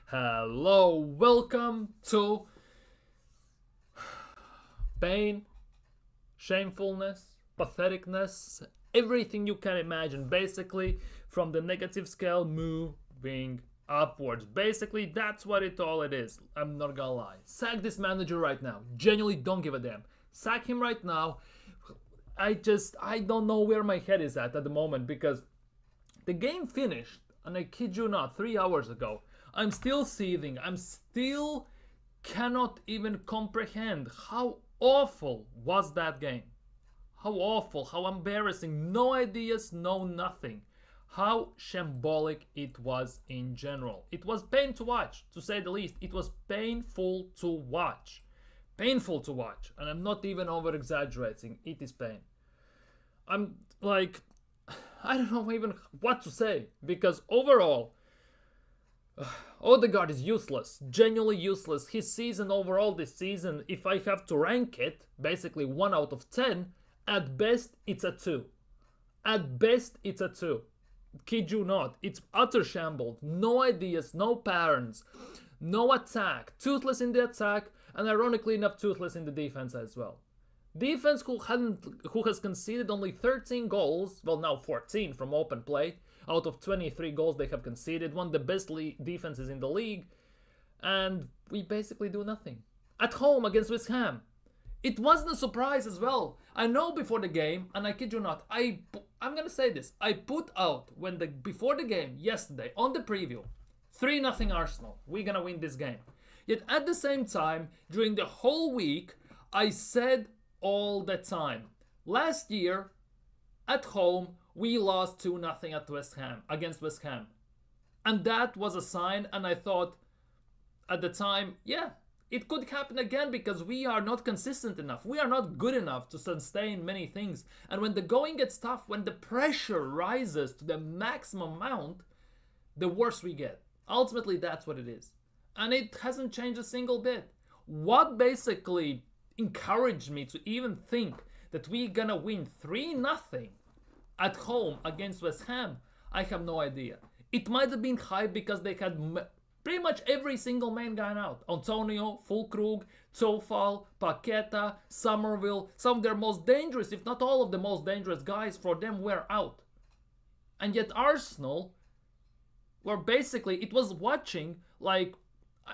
Hello, welcome to pain, shamefulness, patheticness, everything you can imagine. Basically, from the negative scale, moving upwards. Basically, that's what it is. I'm not gonna lie. Sack this manager right now. Genuinely don't give a damn. Sack him right now. I don't know where my head is at the moment because the game finished, and I kid you not, 3 hours ago. I'm still seething. I'm still cannot even comprehend how awful was that game. How awful, how embarrassing. No ideas, no nothing. How shambolic it was in general. It was pain to watch, to say the least. It was painful to watch. Painful to watch. And I'm not even over exaggerating. It is pain. I'm like, I don't know even what to say. Because overall, Odegaard is useless, genuinely useless. His season overall this season, if I have to rank it, basically 1 out of 10, at best it's a 2. At best it's a 2. Kid you not, it's utter shambles. No ideas, no patterns, no attack. Toothless in the attack, and ironically enough, toothless in the defense as well. Defense who has conceded only 13 goals, well now 14 from open play, out of 23 goals they have conceded, one of the best defenses in the league, and we basically do nothing. At home against West Ham. It wasn't a surprise as well. I know before the game, and I kid you not, I'm gonna say this, I put out before the game yesterday on the preview, 3-0 Arsenal. We're gonna win this game. Yet at the same time, during the whole week, I said all the time, last year at home we lost 2-0 against West Ham. And that was a sign, and I thought at the time, yeah, it could happen again because we are not consistent enough. We are not good enough to sustain many things. And when the going gets tough, when the pressure rises to the maximum amount, the worse we get. Ultimately, that's what it is. And it hasn't changed a single bit. What basically encouraged me to even think that we're gonna win 3-0 at home against West Ham, I have no idea. It might have been hype because they had pretty much every single main guy out. Antonio, Fulkrug, Tofal, Paqueta, Somerville, some of their most dangerous, if not all of the most dangerous guys for them were out. And yet Arsenal were basically, it was watching like,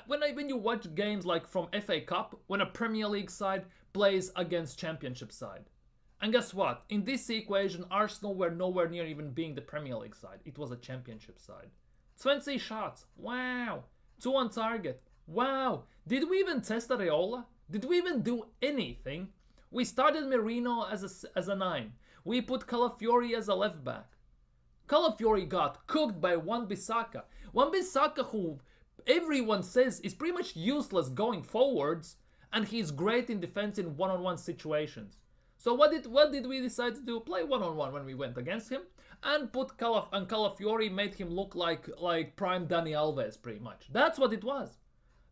when you watch games like from FA Cup, when a Premier League side plays against Championship side. And guess what? In this equation, Arsenal were nowhere near even being the Premier League side. It was a Championship side. 20 shots. Wow. 2 on target. Wow. Did we even test Areola? Did we even do anything? We started Merino as a 9. We put Calafiori as a left back. Calafiori got cooked by Wan-Bissaka. Wan-Bissaka, who everyone says is pretty much useless going forwards, and he's great in defense in one-on-one situations. So what did we decide to do? Play one-on-one when we went against him, and put Calafiori made him look like prime Dani Alves pretty much. That's what it was.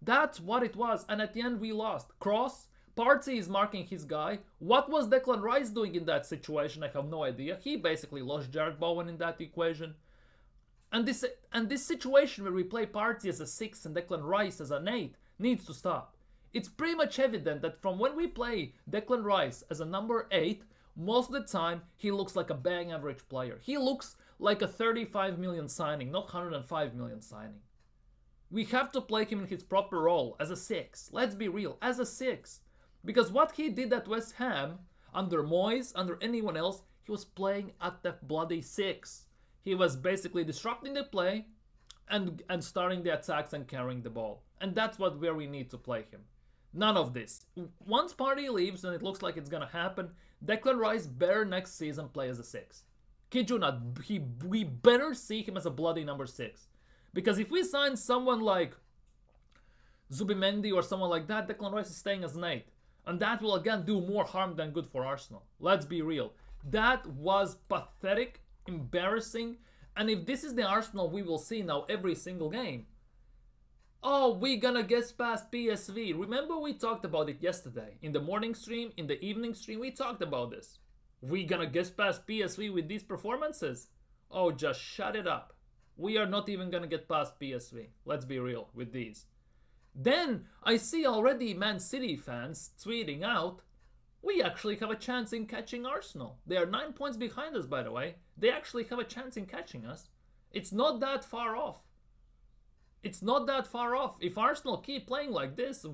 That's what it was. And at the end we lost. Cross, Partey is marking his guy. What was Declan Rice doing in that situation? I have no idea. He basically lost Jared Bowen in that equation. And this situation where we play Partey as a 6 and Declan Rice as an 8 needs to stop. It's pretty much evident that from when we play Declan Rice as a number 8, most of the time he looks like a bang average player. He looks like a 35 million signing, not 105 million signing. We have to play him in his proper role as a 6. Let's be real, as a 6. Because what he did at West Ham, under Moyes, under anyone else, he was playing at the bloody 6. He was basically disrupting the play and starting the attacks and carrying the ball. And that's where we need to play him. None of this. Once Partey leaves, and it looks like it's gonna happen, Declan Rice better next season play as a 6. Kid you not, we better see him as a bloody number 6. Because if we sign someone like Zubimendi or someone like that, Declan Rice is staying as an 8. And that will again do more harm than good for Arsenal. Let's be real. That was pathetic, embarrassing, and if this is the Arsenal we will see now every single game, oh, we're gonna get past PSV. Remember we talked about it yesterday. In the morning stream, in the evening stream, we talked about this. We gonna get past PSV with these performances? Oh, just shut it up. We are not even gonna get past PSV. Let's be real with these. Then I see already Man City fans tweeting out, we actually have a chance in catching Arsenal. They are 9 points behind us, by the way. They actually have a chance in catching us. It's not that far off. It's not that far off. If Arsenal keep playing like this,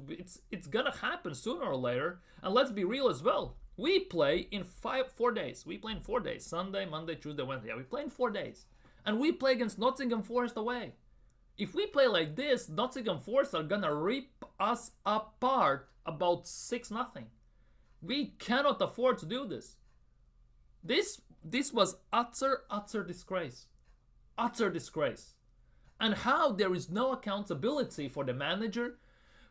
it's gonna happen sooner or later. And let's be real as well. We play in 4 days. We play in 4 days. Sunday, Monday, Tuesday, Wednesday. Yeah, we play in 4 days. And we play against Nottingham Forest away. If we play like this, Nottingham Forest are gonna rip us apart about 6-0. We cannot afford to do this. This was utter disgrace. Utter disgrace. And how there is no accountability for the manager,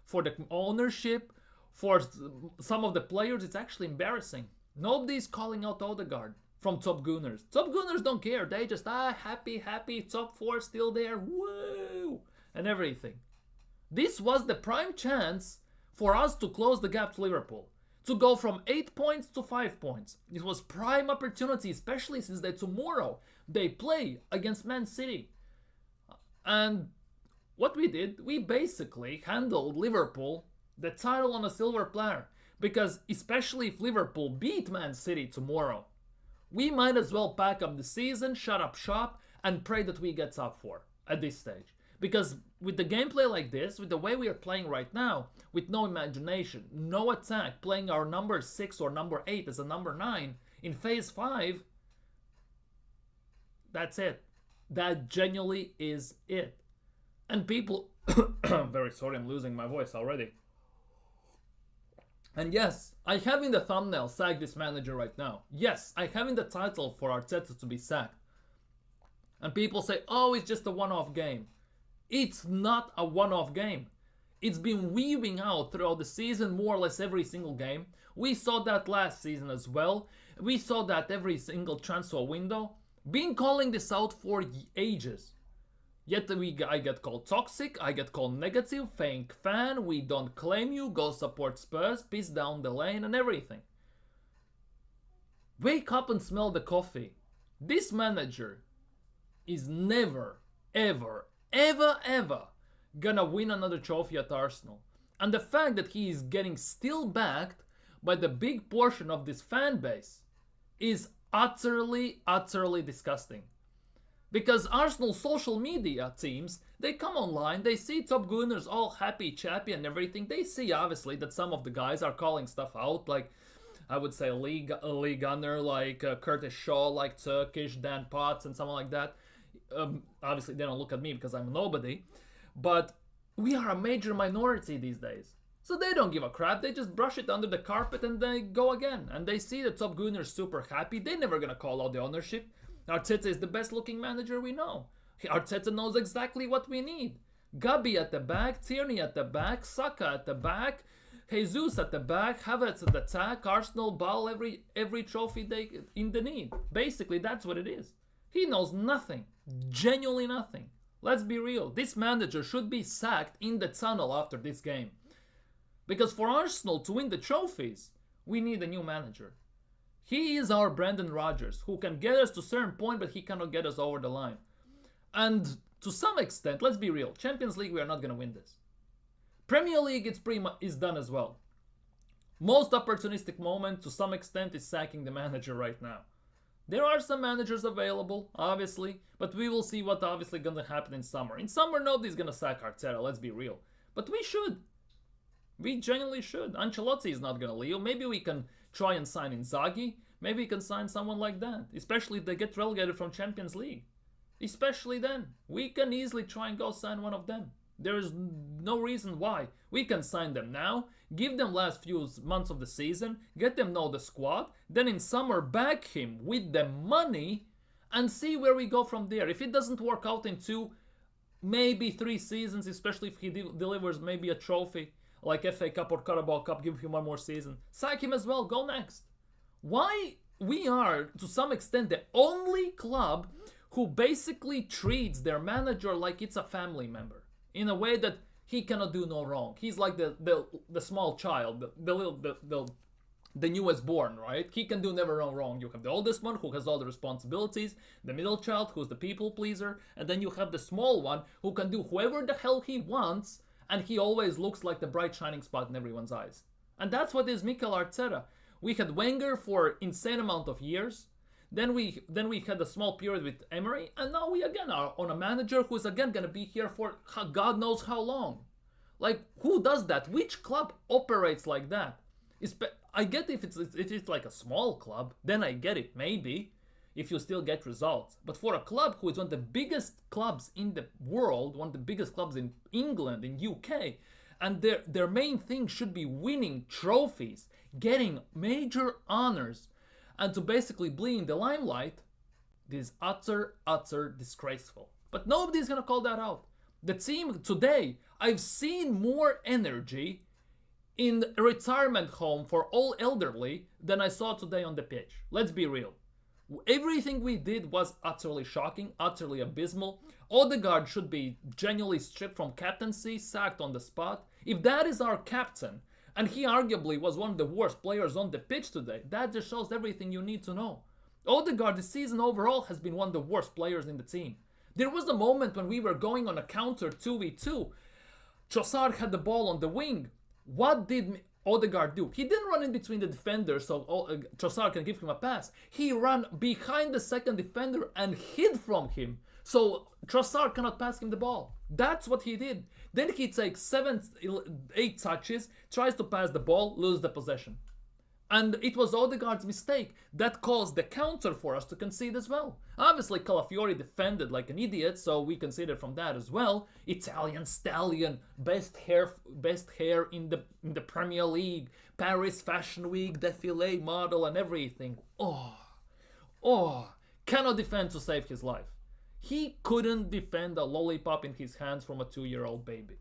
for the ownership, for some of the players, it's actually embarrassing. Nobody's calling out Odegaard from Top Gunners. Top Gunners don't care. They just, happy, top 4 still there, woo, and everything. This was the prime chance for us to close the gap to Liverpool. To go from 8 points to 5 points. It was prime opportunity, especially since tomorrow they play against Man City. And what we did, we basically handled Liverpool, the title on a silver platter. Because especially if Liverpool beat Man City tomorrow, we might as well pack up the season, shut up shop, and pray that we get top 4 at this stage. Because with the gameplay like this, with the way we are playing right now, with no imagination, no attack, playing our number 6 or number 8 as a number 9 in phase 5, that's it. That genuinely is it. And people, very sorry, I'm losing my voice already. And yes, I have in the thumbnail sack this manager right now. Yes, I have in the title for Arteta to be sacked. And people say, oh, it's just a one-off game. It's not a one-off game. It's been weaving out throughout the season, more or less every single game. We saw that last season as well. We saw that every single transfer window. Been calling this out for ages. Yet I get called toxic, I get called negative, fake fan, we don't claim you, go support Spurs, piss down the lane and everything. Wake up and smell the coffee. This manager is never, ever gonna win another trophy at Arsenal. And the fact that he is getting still backed by the big portion of this fan base is utterly disgusting. Because Arsenal social media teams, they come online, they see Top Gunners all happy, chappy and everything. They see obviously that some of the guys are calling stuff out, like I would say Lee Gunner, like Curtis Shaw, like Turkish, Dan Potts and someone like that. Obviously they don't look at me because I'm a nobody. But we are a major minority these days. So they don't give a crap, they just brush it under the carpet and they go again. And they see the Top Gunners super happy, they're never gonna call out the ownership. Arteta is the best looking manager we know. Arteta knows exactly what we need. Gabi at the back, Tierney at the back, Saka at the back, Jesus at the back, Havertz at the attack, Arsenal ball every trophy they in the need. Basically, that's what it is. He knows nothing. Genuinely nothing. Let's be real. This manager should be sacked in the tunnel after this game. Because for Arsenal to win the trophies, we need a new manager. He is our Brendan Rodgers, who can get us to a certain point, but he cannot get us over the line. And to some extent, let's be real, Champions League, we are not going to win this. Premier League, it's pretty much is done as well. Most opportunistic moment, to some extent, is sacking the manager right now. There are some managers available, obviously, but we will see what obviously going to happen in summer. In summer, nobody's going to sack Arteta, let's be real. But we should. We genuinely should. Ancelotti is not going to leave. Maybe we can try and sign Inzaghi. Maybe we can sign someone like that. Especially if they get relegated from Champions League. Especially then. We can easily try and go sign one of them. There is no reason why. We can sign them now. Give them last few months of the season. Get them know the squad. Then in summer back him with the money. And see where we go from there. If it doesn't work out in 2, maybe 3 seasons. Especially if he delivers maybe a trophy. Like FA Cup or Carabao Cup, give him one more season. Sack him as well, go next. Why we are, to some extent, the only club who basically treats their manager like it's a family member. In a way that he cannot do no wrong. He's like the small child, the the newest born, right? He can do never wrong. You have the oldest one who has all the responsibilities, the middle child who's the people pleaser, and then you have the small one who can do whoever the hell he wants, and he always looks like the bright shining spot in everyone's eyes. And that's what is Mikel Arteta. We had Wenger for insane amount of years. Then we had a small period with Emery, and now we again are on a manager who's again gonna be here for God knows how long. Like, who does that? Which club operates like that? I get if it's like a small club, then I get it, maybe, if you still get results. But for a club who is one of the biggest clubs in the world, one of the biggest clubs in England, in UK, and their main thing should be winning trophies, getting major honors, and to basically be in the limelight, this is utter disgraceful. But nobody's gonna call that out. The team today, I've seen more energy in a retirement home for all elderly than I saw today on the pitch. Let's be real. Everything we did was utterly shocking, utterly abysmal. Odegaard should be genuinely stripped from captaincy, sacked on the spot. If that is our captain, and he arguably was one of the worst players on the pitch today, that just shows everything you need to know. Odegaard this season overall has been one of the worst players in the team. There was a moment when we were going on a counter 2v2. Trossard had the ball on the wing. What did Odegaard do? He didn't run in between the defenders so Trossard can give him a pass. He ran behind the second defender and hid from him so Trossard cannot pass him the ball. That's what he did. Then he takes 8 touches, tries to pass the ball, loses the possession. And it was Odegaard's mistake that caused the counter for us to concede as well. Obviously, Calafiori defended like an idiot, so we conceded from that as well. Italian stallion, best hair in the Premier League, Paris Fashion Week, défilé model, and everything. Cannot defend to save his life. He couldn't defend a lollipop in his hands from a 2-year-old baby.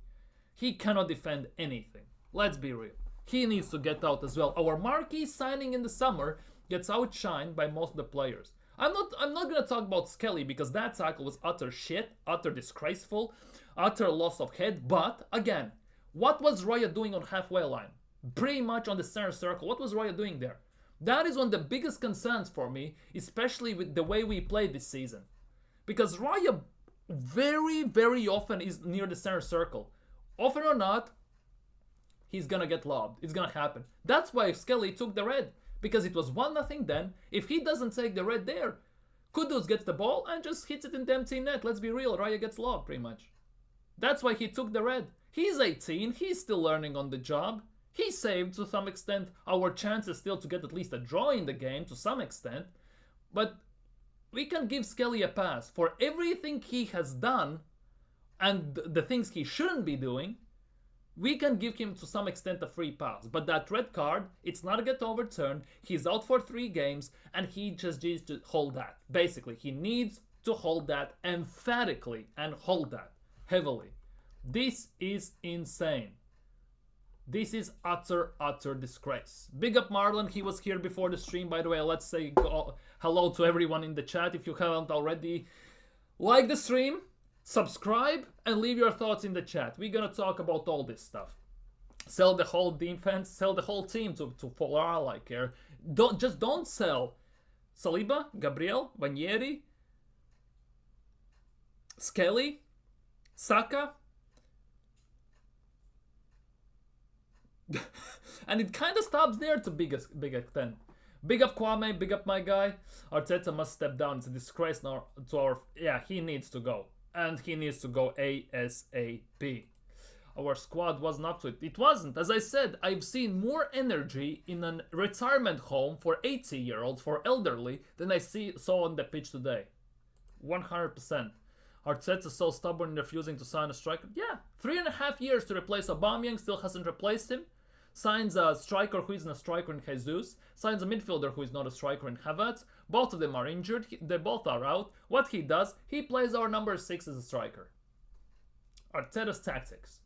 He cannot defend anything. Let's be real. He needs to get out as well. Our marquee signing in the summer gets outshined by most of the players. I'm not gonna talk about Skelly because that tackle was utter shit, utter disgraceful, utter loss of head. But again, what was Raya doing on halfway line? Pretty much on the center circle. What was Raya doing there? That is one of the biggest concerns for me, especially with the way we played this season. Because Raya very often is near the center circle. Often or not, he's gonna get lobbed. It's gonna happen. That's why Skelly took the red. Because it was 1-0 then. If he doesn't take the red there, Kudus gets the ball and just hits it in the empty net. Let's be real, Raya gets lobbed pretty much. That's why he took the red. He's 18, he's still learning on the job. He saved to some extent our chances still to get at least a draw in the game to some extent. But we can give Skelly a pass for everything he has done and the things he shouldn't be doing. We can give him to some extent a free pass. But that red card, it's not get overturned. He's out for 3 games and he just needs to hold that. Basically, he needs to hold that emphatically and hold that heavily. This is insane. This is utter disgrace. Big up Marlon, he was here before the stream, by the way. Let's say hello to everyone in the chat if you haven't already. Like the stream, subscribe, and leave your thoughts in the chat. We're gonna talk about all this stuff. Sell the whole defense, sell the whole team to for all I care. Don't sell Saliba, Gabriel, Vanieri, Skelly, Saka. And it kind of stops there to big extent. Big up Kwame, big up my guy. Arteta must step down. It's a disgrace now to our... Yeah, he needs to go. And he needs to go ASAP. Our squad wasn't up to it. It wasn't. As I said, I've seen more energy in a retirement home for 80-year-olds, for elderly, than I saw on the pitch today. 100%. Arteta's so stubborn in refusing to sign a striker. Yeah, 3.5 years to replace Aubameyang, still hasn't replaced him. Signs a striker who isn't a striker in Jesus. Signs a midfielder who is not a striker in Havertz. Both of them are injured. They both are out. What he does, he plays our number 6 as a striker. Arteta's tactics.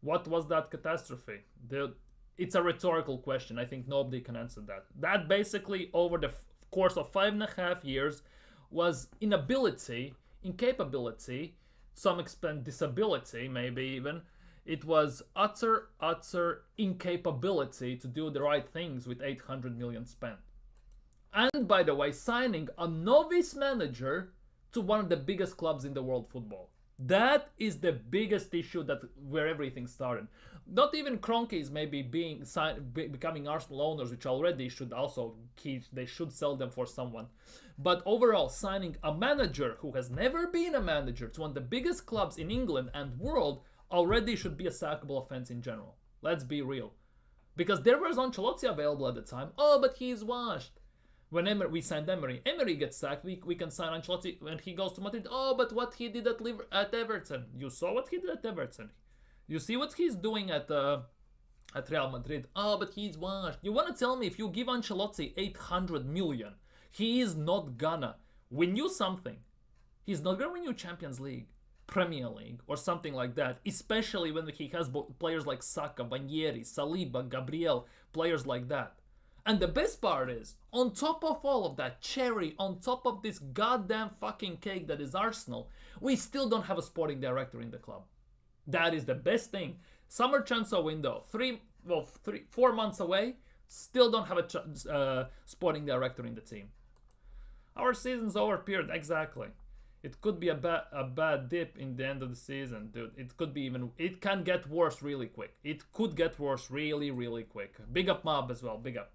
What was that catastrophe? It's a rhetorical question. I think nobody can answer that. That basically, over the course of 5.5 years, was inability, incapability, to some extent disability, maybe even, It was utter incapability to do the right things with 800 million spent. And by the way, signing a novice manager to one of the biggest clubs in the world football. That is the biggest issue where everything started. Not even Kroenkes maybe becoming Arsenal owners, which already should also they should sell them for someone. But overall, signing a manager who has never been a manager to one of the biggest clubs in England and world already should be a sackable offense in general. Let's be real. Because there was Ancelotti available at the time. Oh, but he's washed. When we signed Emery gets sacked, we can sign Ancelotti when he goes to Madrid. Oh, but what he did at Everton. You saw what he did at Everton. You see what he's doing at Real Madrid. Oh, but he's washed. You want to tell me if you give Ancelotti 800 million, he is not gonna win you something. He's not gonna win you Champions League, Premier League, or something like that. Especially when he has players like Saka, Bannieri, Saliba, Gabriel, players like that. And the best part is, on top of all of that, cherry on top of this goddamn fucking cake that is Arsenal, we still don't have a sporting director in the club. That is the best thing. Summer transfer window, 4 months away, still don't have a sporting director in the team. Our season's over, period. Exactly. It could be a bad dip in the end of the season, dude. It can get worse really quick. It could get worse really, really quick. Big up Mob as well, big up.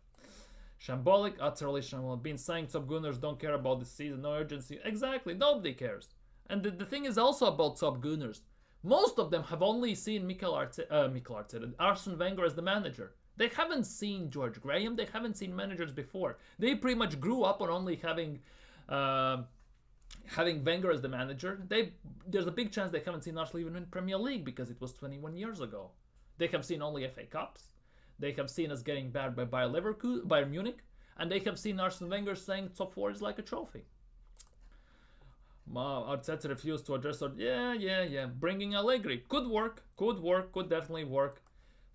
Shambolic, utterly shambolic. Been saying Top Gunners don't care about the season, no urgency. Exactly, nobody cares. And the thing is also about Top Gunners. Most of them have only seen Mikel Arteta, Arsene Wenger as the manager. They haven't seen George Graham, they haven't seen managers before. They pretty much grew up on only having Wenger as the manager. There's a big chance they haven't seen Arsenal even in Premier League because it was 21 years ago. They have seen only FA Cups. They have seen us getting battered by Bayern Munich, and they have seen Arsene Wenger saying top 4 is like a trophy. Arteta refused to address it. Yeah. Bringing Allegri could work, could definitely work.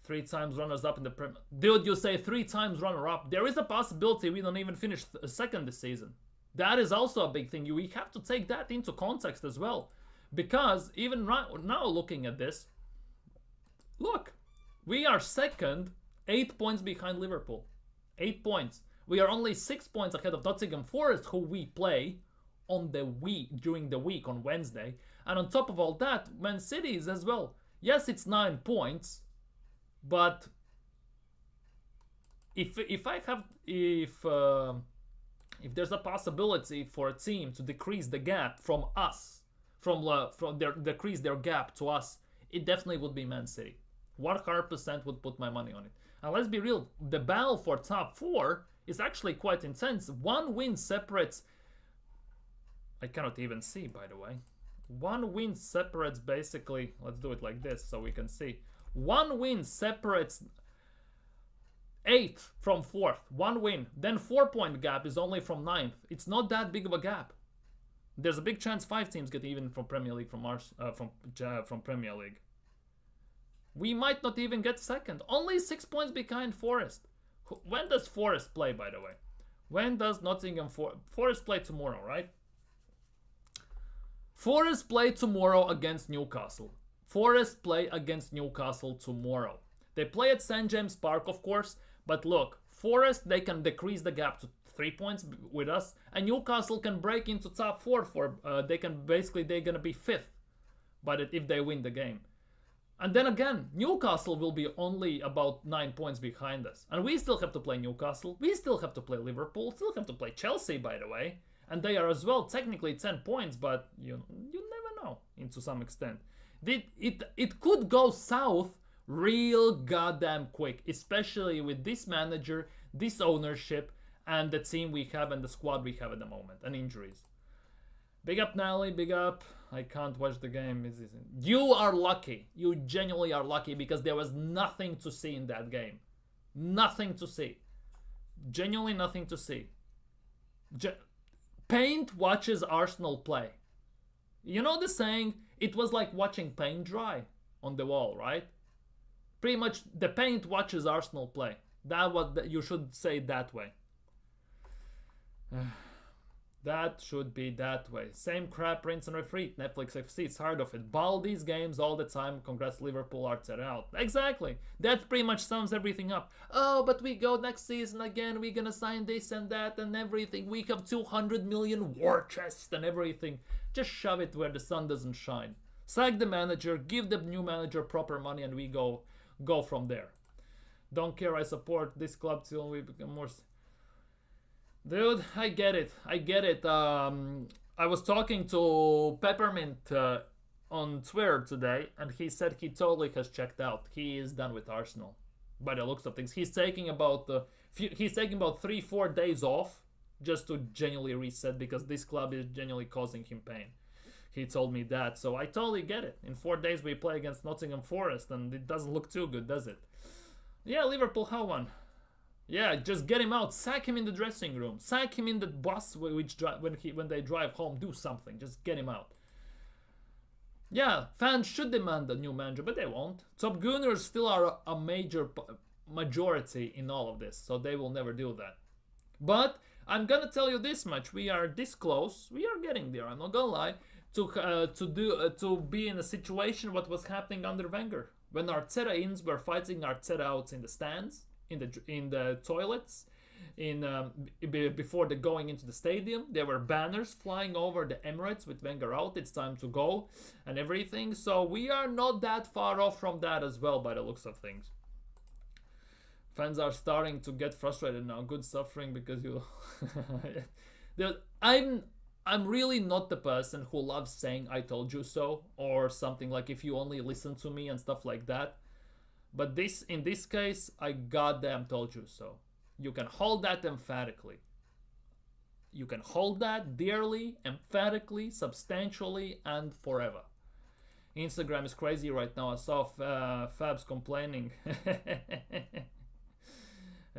3 times runners-up in the Premier. Dude, you say 3 times runner-up. There is a possibility we don't even finish second this season. That is also a big thing. We have to take that into context as well. Because even right now looking at this, look, we are second, 8 points behind Liverpool. 8 points. We are only 6 points ahead of Nottingham Forest, who we play during the week on Wednesday. And on top of all that, Man City is as well. Yes, it's 9 points, but if there's a possibility for a team to decrease the gap from us, decrease their gap to us, it definitely would be Man City. 100% would put my money on it. And let's be real, the battle for top 4 is actually quite intense. 1 win separates. I cannot even see, by the way. 1 win separates basically. Let's do it like this so we can see. 1 win separates 8th from 4th. 1 win. Then 4-point gap is only from 9th. It's not that big of a gap. There's a big chance 5 teams get even from Premier League from Premier League. We might not even get second. Only 6 points behind Forest. When does Forest play, by the way? When does Nottingham Forest play tomorrow, right? Forest play tomorrow against Newcastle. Forest play against Newcastle tomorrow. They play at St. James Park, of course. But look, Forest, they can decrease the gap to 3 points with us. And Newcastle can break into top 4 they're going to be 5th. But if they win the game. And then again, Newcastle will be only about 9 points behind us. And we still have to play Newcastle. We still have to play Liverpool. Still have to play Chelsea, by the way. And they are as well technically 10 points, but you never know, to some extent. It could go south real goddamn quick, especially with this manager, this ownership, and the team we have and the squad we have at the moment, and injuries. Big up, Nally, big up. I can't watch the game. You are lucky. You genuinely are lucky because there was nothing to see in that game. Nothing to see. Genuinely nothing to see. Paint watches Arsenal play. You know the saying, it was like watching paint dry on the wall, right? Pretty much the paint watches Arsenal play. You should say it that way. That should be that way. Same crap, rinse and repeat. Netflix FC, it's hard of it. Ball these games all the time. Congrats, Liverpool, ARTETA out. Exactly. That pretty much sums everything up. Oh, but we go next season again. We're gonna sign this and that and everything. We have 200 million war chest and everything. Just shove it where the sun doesn't shine. Sack the manager, give the new manager proper money, and we go from there. Don't care, I support this club till we become more... Dude, I get it. I was talking to Peppermint on Twitter today, and he said he totally has checked out. He is done with Arsenal, by the looks of things. He's taking about 3-4 days off just to genuinely reset, because this club is genuinely causing him pain. He told me that, so I totally get it. In 4 days we play against Nottingham Forest, and it doesn't look too good, does it? Yeah, Liverpool have one. Yeah, just get him out. Sack him in the dressing room. Sack him in the bus when they drive home. Do something. Just get him out. Yeah, fans should demand a new manager, but they won't. Top Gunners still are a major majority in all of this, so they will never do that. But I'm gonna tell you this much: we are this close. We are getting there. I'm not gonna lie. To be in a situation what was happening under Wenger, when Arteta ins were fighting Arteta outs in the stands, in the toilets, before the going into the stadium. There were banners flying over the Emirates with Wenger out, it's time to go, and everything. So we are not that far off from that as well, by the looks of things. Fans are starting to get frustrated now. Good suffering because you... I'm really not the person who loves saying I told you so, or something like if you only listen to me and stuff like that. But in this case, I goddamn told you so. You can hold that emphatically. You can hold that dearly, emphatically, substantially, and forever. Instagram is crazy right now. I saw Fabs complaining.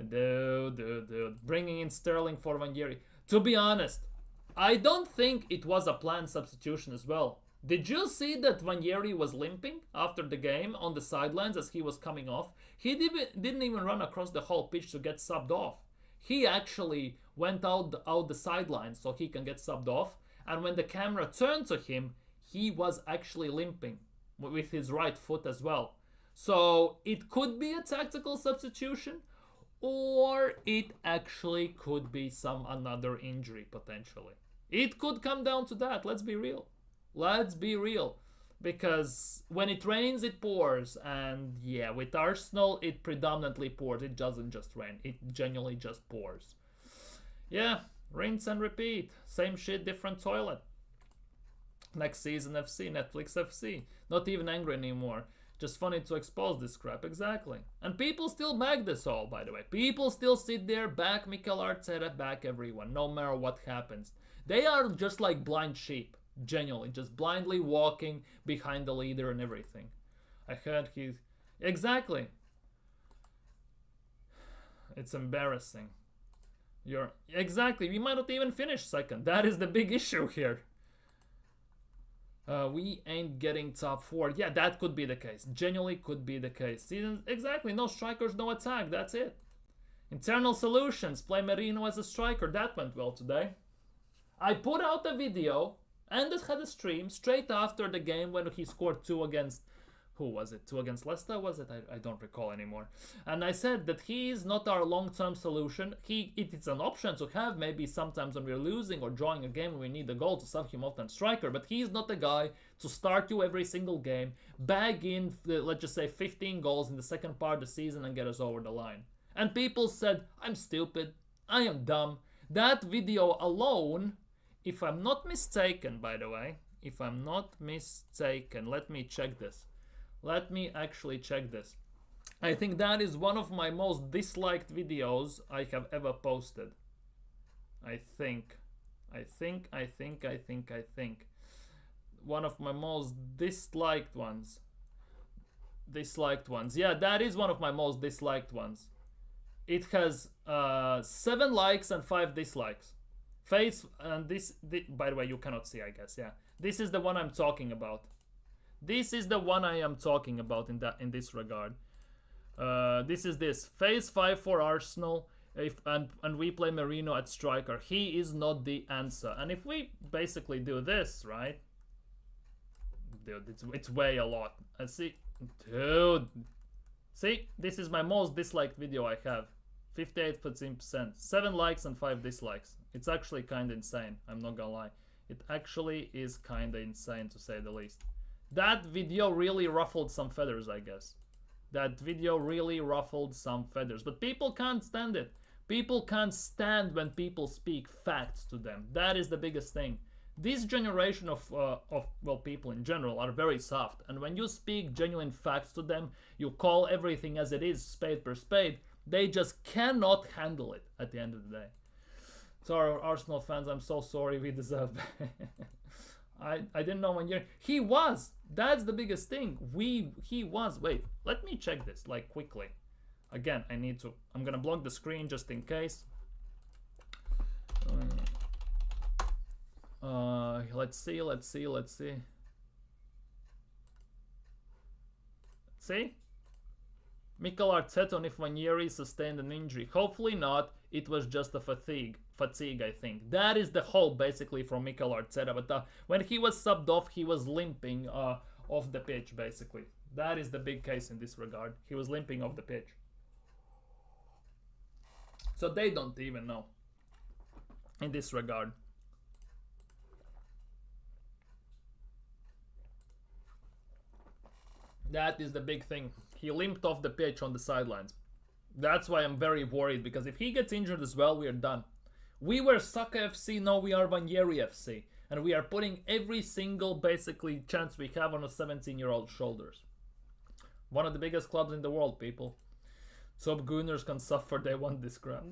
Dude. Bringing in Sterling for Ranieri. To be honest, I don't think it was a planned substitution as well. Did you see that Ranieri was limping after the game on the sidelines as he was coming off? He didn't even run across the whole pitch to get subbed off. He actually went out the sidelines so he can get subbed off. And when the camera turned to him, he was actually limping with his right foot as well. So it could be a tactical substitution, or it actually could be another injury potentially. It could come down to that. Let's be real. Because when it rains, it pours. And yeah, with Arsenal, it predominantly pours. It doesn't just rain. It genuinely just pours. Yeah, rinse and repeat. Same shit, different toilet. Next season FC, Netflix FC. Not even angry anymore. Just funny to expose this crap, exactly. And people still back this all, by the way. People still sit there, back Mikel Arteta, back everyone, no matter what happens. They are just like blind sheep, genuinely, just blindly walking behind the leader and everything. I heard he's... Exactly. It's embarrassing. Exactly, we might not even finish second. That is the big issue here. We ain't getting top 4. Yeah, that could be the case. Genuinely could be the case. Exactly, no strikers, no attack. That's it. Internal solutions. Play Merino as a striker. That went well today. I put out a video and it had a stream straight after the game when he scored 2 against... Who was it? 2 against Leicester, was it? I don't recall anymore. And I said that he is not our long-term solution. It's an option to have maybe sometimes when we're losing or drawing a game and we need a goal to sub him off and striker. But he's not the guy to start you every single game, bag in, let's just say, 15 goals in the second part of the season and get us over the line. And people said, I'm stupid, I am dumb. That video alone, if I'm not mistaken, by the way, if I'm not mistaken, let me check this. Let me actually check this. I think that is one of my most disliked videos I have ever posted. I think. One of my most disliked ones. Yeah, that is one of my most disliked ones. It has 7 likes and 5 dislikes. And this, by the way, you cannot see, I guess, yeah. This is the one I'm talking about. This is the one I am talking about in this regard. This is Phase 5 for Arsenal. And we play Merino at striker, he is not the answer. And if we basically do this, right? Dude, it's way a lot. And see, dude, see, this is my most disliked video I have. 58%, 7 likes and 5 dislikes. It's actually kind of insane, I'm not gonna lie. It actually is kind of insane, to say the least. That video really ruffled some feathers, I guess. That video really ruffled some feathers. But people can't stand it. People can't stand when people speak facts to them. That is the biggest thing. This generation of well, people in general are very soft. And when you speak genuine facts to them, you call everything as it is, spade per spade, they just cannot handle it at the end of the day. So our Arsenal fans, I'm so sorry, we deserve I didn't know when you're... He was! That's the biggest thing. He was. Wait, let me check this, like, quickly. Again, I'm gonna block the screen just in case. Let's see. See? Mikel Arteta on if Ranieri sustained an injury. Hopefully not. It was just a fatigue, I think. That is the hope, basically, from Mikel Arteta. But when he was subbed off, he was limping off the pitch, basically. That is the big case in this regard. He was limping off the pitch. So they don't even know in this regard. That is the big thing. He limped off the pitch on the sidelines. That's why I'm very worried, because if he gets injured as well, we are done. We were Saka FC, now we are Ranieri FC. And we are putting every single, basically, chance we have on a 17-year-old shoulders. One of the biggest clubs in the world, people. Top Gunners can suffer, they want this crap.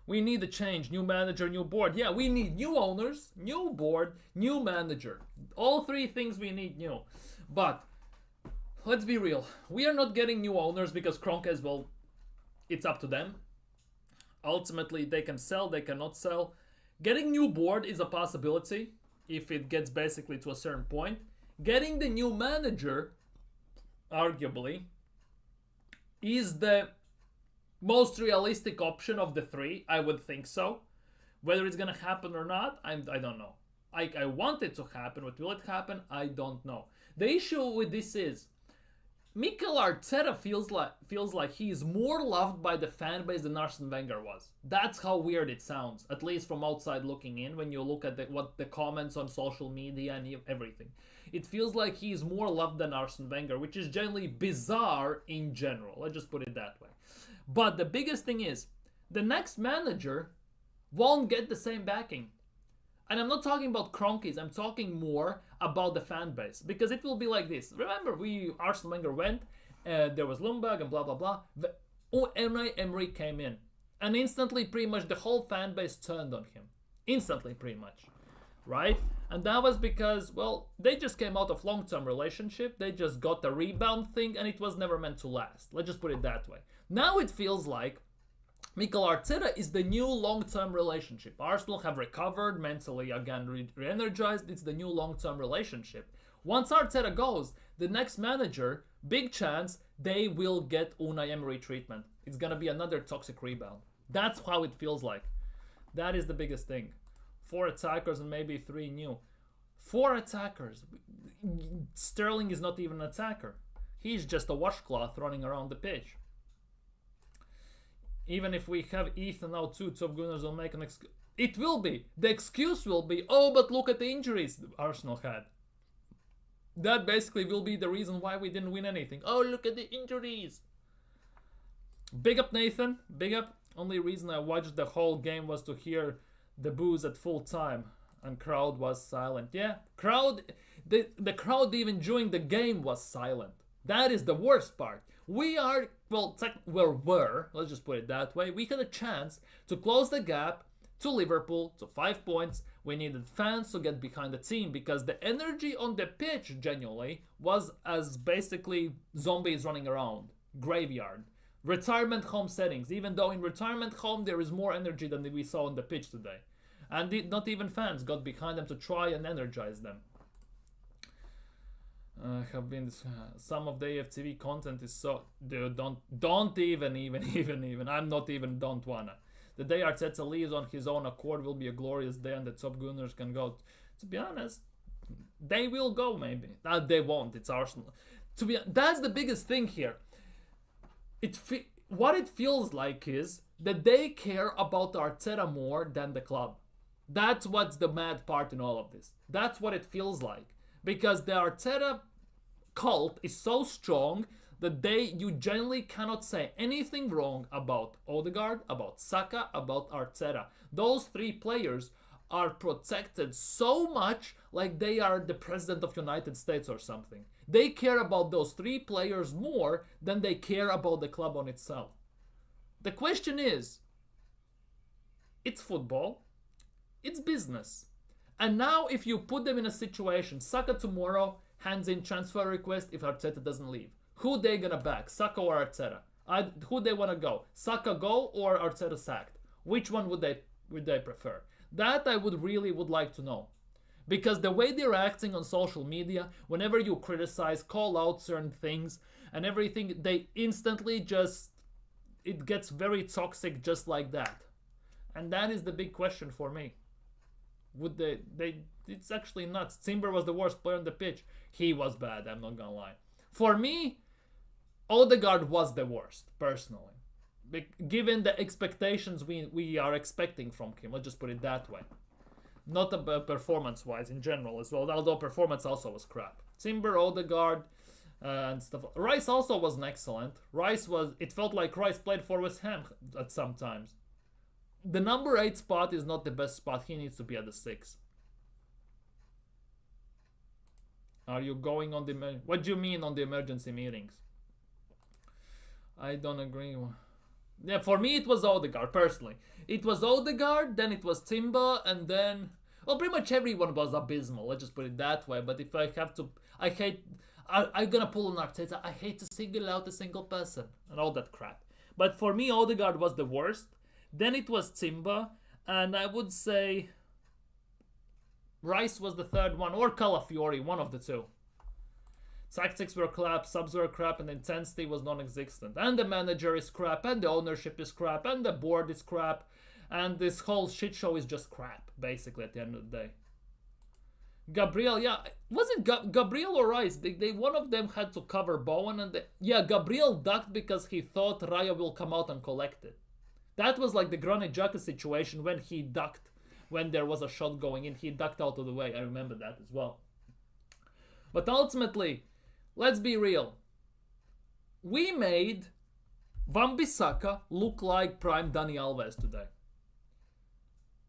We need a change, new manager, new board. Yeah, we need new owners, new board, new manager. All three things we need new. But let's be real. We are not getting new owners because Kroenke, well, it's up to them. Ultimately, they can sell, they cannot sell. Getting new board is a possibility if it gets basically to a certain point. Getting the new manager, arguably, is the most realistic option of the three. I would think so. Whether it's gonna happen or not, I don't know. I want it to happen, but will it happen? I don't know. The issue with this is Mikel Arteta feels like he is more loved by the fan base than Arsene Wenger was. That's how weird it sounds, at least from outside looking in, when you look at what the comments on social media and everything. It feels like he is more loved than Arsene Wenger, which is generally bizarre in general. Let's just put it that way. But the biggest thing is, the next manager won't get the same backing. And I'm not talking about Kroenke's, I'm talking more about the fan base. Because it will be like this. Remember, Arsene Wenger went, there was Ljungberg and blah, blah, blah. Unai Emery came in. And instantly, pretty much, the whole fan base turned on him. Instantly, pretty much. Right? And that was because, well, they just came out of long-term relationship. They just got the rebound thing, and it was never meant to last. Let's just put it that way. Now it feels like Mikel Arteta is the new long-term relationship. Arsenal have recovered, mentally again re-energized. It's the new long-term relationship. Once Arteta goes, the next manager, big chance, they will get Unai Emery treatment. It's going to be another toxic rebound. That's how it feels like. That is the biggest thing. 4 attackers and maybe 3 new. 4 attackers. Sterling is not even an attacker. He's just a washcloth running around the pitch. Even if we have Ethan now too, Top Gunners will make an excuse. It will be. The excuse will be, oh, but look at the injuries Arsenal had. That basically will be the reason why we didn't win anything. Oh, look at the injuries. Big up, Nathan. Big up. Only reason I watched the whole game was to hear the boos at full time. And crowd was silent. Yeah, the crowd even during the game was silent. That is the worst part. We are, let's just put it that way. We had a chance to close the gap to Liverpool to 5 points. We needed fans to get behind the team because the energy on the pitch, genuinely, was as basically zombies running around. Graveyard. Retirement home settings. Even though in retirement home there is more energy than we saw on the pitch today. And not even fans got behind them to try and energize them. Have been some of the AFTV content is so dude, don't even I'm not even don't wanna. The day Arteta leaves on his own accord will be a glorious day and the top Gunners can go. To be honest, they will go maybe. They won't. It's Arsenal. That's the biggest thing here. What it feels like is that they care about Arteta more than the club. That's what's the mad part in all of this. That's what it feels like. Because the Arteta cult is so strong that you genuinely cannot say anything wrong about Odegaard, about Saka, about Arteta. Those three players are protected so much like they are the president of United States or something. They care about those three players more than they care about the club on itself. The question is, it's football, it's business. And now if you put them in a situation, Saka tomorrow hands in transfer request if Arteta doesn't leave. Who they gonna back, Saka or Arteta? Who they wanna go? Saka go or Arteta sacked? Which one would they prefer? That I would like to know. Because the way they're acting on social media, whenever you criticize, call out certain things and everything, they instantly it gets very toxic just like that. And that is the big question for me. Would it's actually nuts. Timber was the worst player on the pitch. He was bad, I'm not gonna lie. For me, Odegaard was the worst, personally. Given the expectations we are expecting from him, let's just put it that way. Not performance-wise in general as well, although performance also was crap. Timber, Odegaard, and stuff. Rice also wasn't excellent. It felt like Rice played for West Ham at some times. The number 8 spot is not the best spot. He needs to be at the 6. Are you going on what do you mean on the emergency meetings? I don't agree. Yeah, for me it was Odegaard, personally. It was Odegaard, then it was Timber, and then... Well, pretty much everyone was abysmal, let's just put it that way. But if I have to... I'm gonna pull on Arteta. I hate to single out a single person and all that crap. But for me, Odegaard was the worst. Then it was Timber, and I would say Rice was the third one, or Calafiori, one of the two. Tactics were crap, subs were crap, and intensity was non-existent. And the manager is crap, and the ownership is crap, and the board is crap, and this whole shit show is just crap, basically, at the end of the day. Gabriel, yeah, was it Gabriel or Rice? They one of them had to cover Bowen, and Gabriel ducked because he thought Raya will come out and collect it. That was like the Granit Xhaka situation when he ducked, when there was a shot going in, he ducked out of the way. I remember that as well. But ultimately, let's be real. We made Wan-Bissaka look like prime Dani Alves today.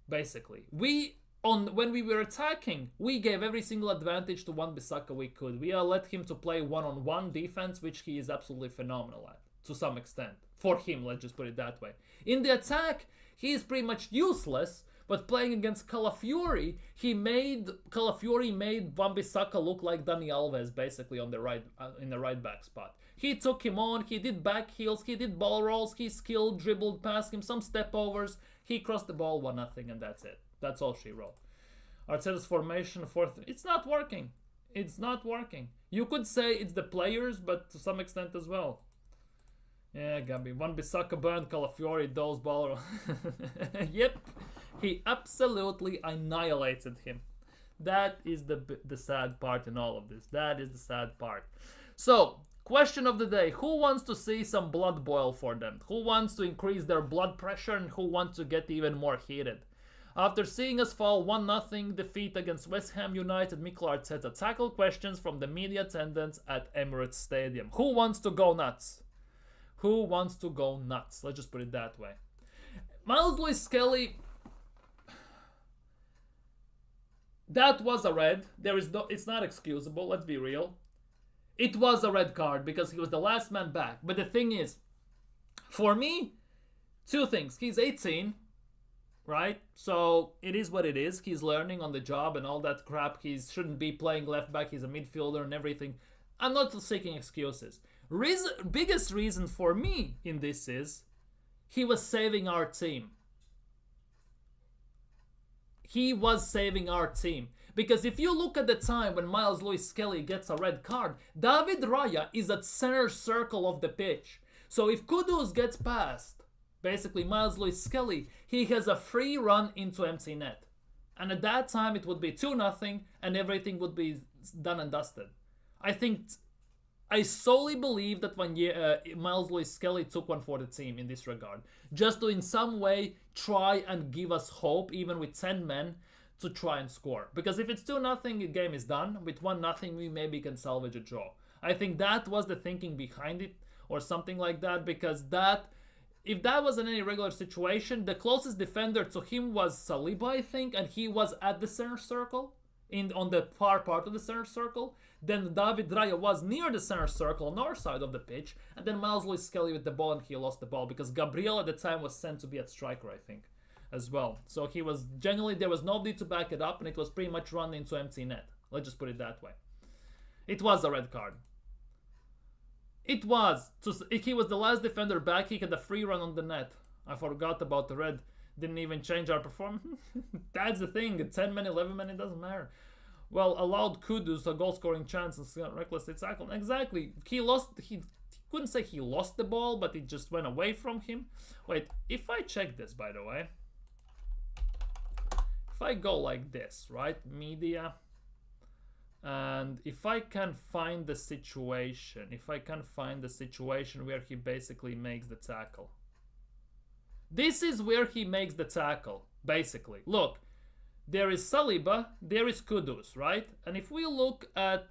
Basically. When we were attacking, we gave every single advantage to Wan-Bissaka we could. We let him to play one-on-one defense, which he is absolutely phenomenal at, to some extent. For him, let's just put it that way. In the attack, he is pretty much useless, but playing against Calafiori, Calafiori made Wan-Bissaka look like Dani Alves, basically on the in the right back spot. He took him on, he did back heels, he did ball rolls, he skilled, dribbled past him, some step overs, he crossed the ball 1-0, and that's it. That's all she wrote. Arteta's formation, it's not working. It's not working. You could say it's the players, but to some extent as well. Yeah, Gabi. Wan-Bissaka burned Calafiori, those ball. Yep. He absolutely annihilated him. That is the sad part in all of this. That is the sad part. So, question of the day. Who wants to see some blood boil for them? Who wants to increase their blood pressure and who wants to get even more heated? After seeing us fall 1-0 defeat against West Ham United, Mikel Arteta tackle questions from the media attendance at Emirates Stadium. Who wants to go nuts? Who wants to go nuts? Let's just put it that way. Miles Lewis Skelly, that was a red. It's not excusable, let's be real. It was a red card because he was the last man back. But the thing is, for me, two things. He's 18, right? So it is what it is. He's learning on the job and all that crap. He shouldn't be playing left back. He's a midfielder and everything. I'm not seeking excuses. Biggest reason for me in this is he was saving our team. He was saving our team. Because if you look at the time when Miles Lewis Skelly gets a red card, David Raya is at center circle of the pitch. So if Kudus gets past, basically Miles Lewis Skelly, he has a free run into empty net. And at that time it would be 2-0 and everything would be done and dusted. I solely believe that when Miles Lewis Skelly took one for the team in this regard, just to in some way try and give us hope, even with 10 men, to try and score. Because if it's 2-0, the game is done. With 1-0, we maybe can salvage a draw. I think that was the thinking behind it, or something like that, because if that was in any regular situation, the closest defender to him was Saliba, I think, and he was at the center circle, on the far part of the center circle. Then David Raya was near the center circle on our side of the pitch, and then Miles Lewis Skelly with the ball, and he lost the ball because Gabriel at the time was sent to be at striker, I think, as well. So he was genuinely, there was nobody to back it up, and it was pretty much run into empty net. Let's just put it that way. It was a red card. It was. He was the last defender back. He had a free run on the net. I forgot about the red. Didn't even change our performance. That's the thing. 10 men, 11 men, it doesn't matter. Well, allowed Kudus a goal-scoring chance and recklessly tackled. Exactly. He couldn't say he lost the ball, but it just went away from him. Wait, if I check this, by the way. If I go like this, right? Media. And if I can find the situation, where he basically makes the tackle. This is where he makes the tackle, basically. Look, there is Saliba, there is Kudus, right? And if we look at...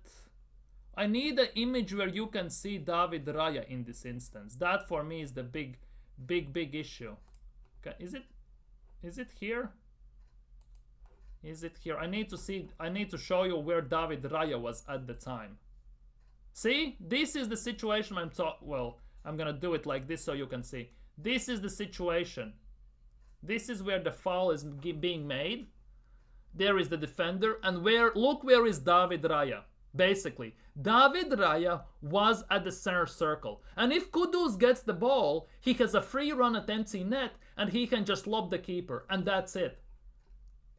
I need an image where you can see David Raya in this instance. That for me is the big issue. Okay, is it here? Is it here? I need to show you where David Raya was at the time. See? This is the situation I'm talking... Well, I'm gonna do it like this so you can see. This is the situation. This is where the foul is being made. There is the defender. And look where is David Raya. Basically, David Raya was at the center circle. And if Kudus gets the ball, he has a free run at empty net and he can just lob the keeper. And that's it.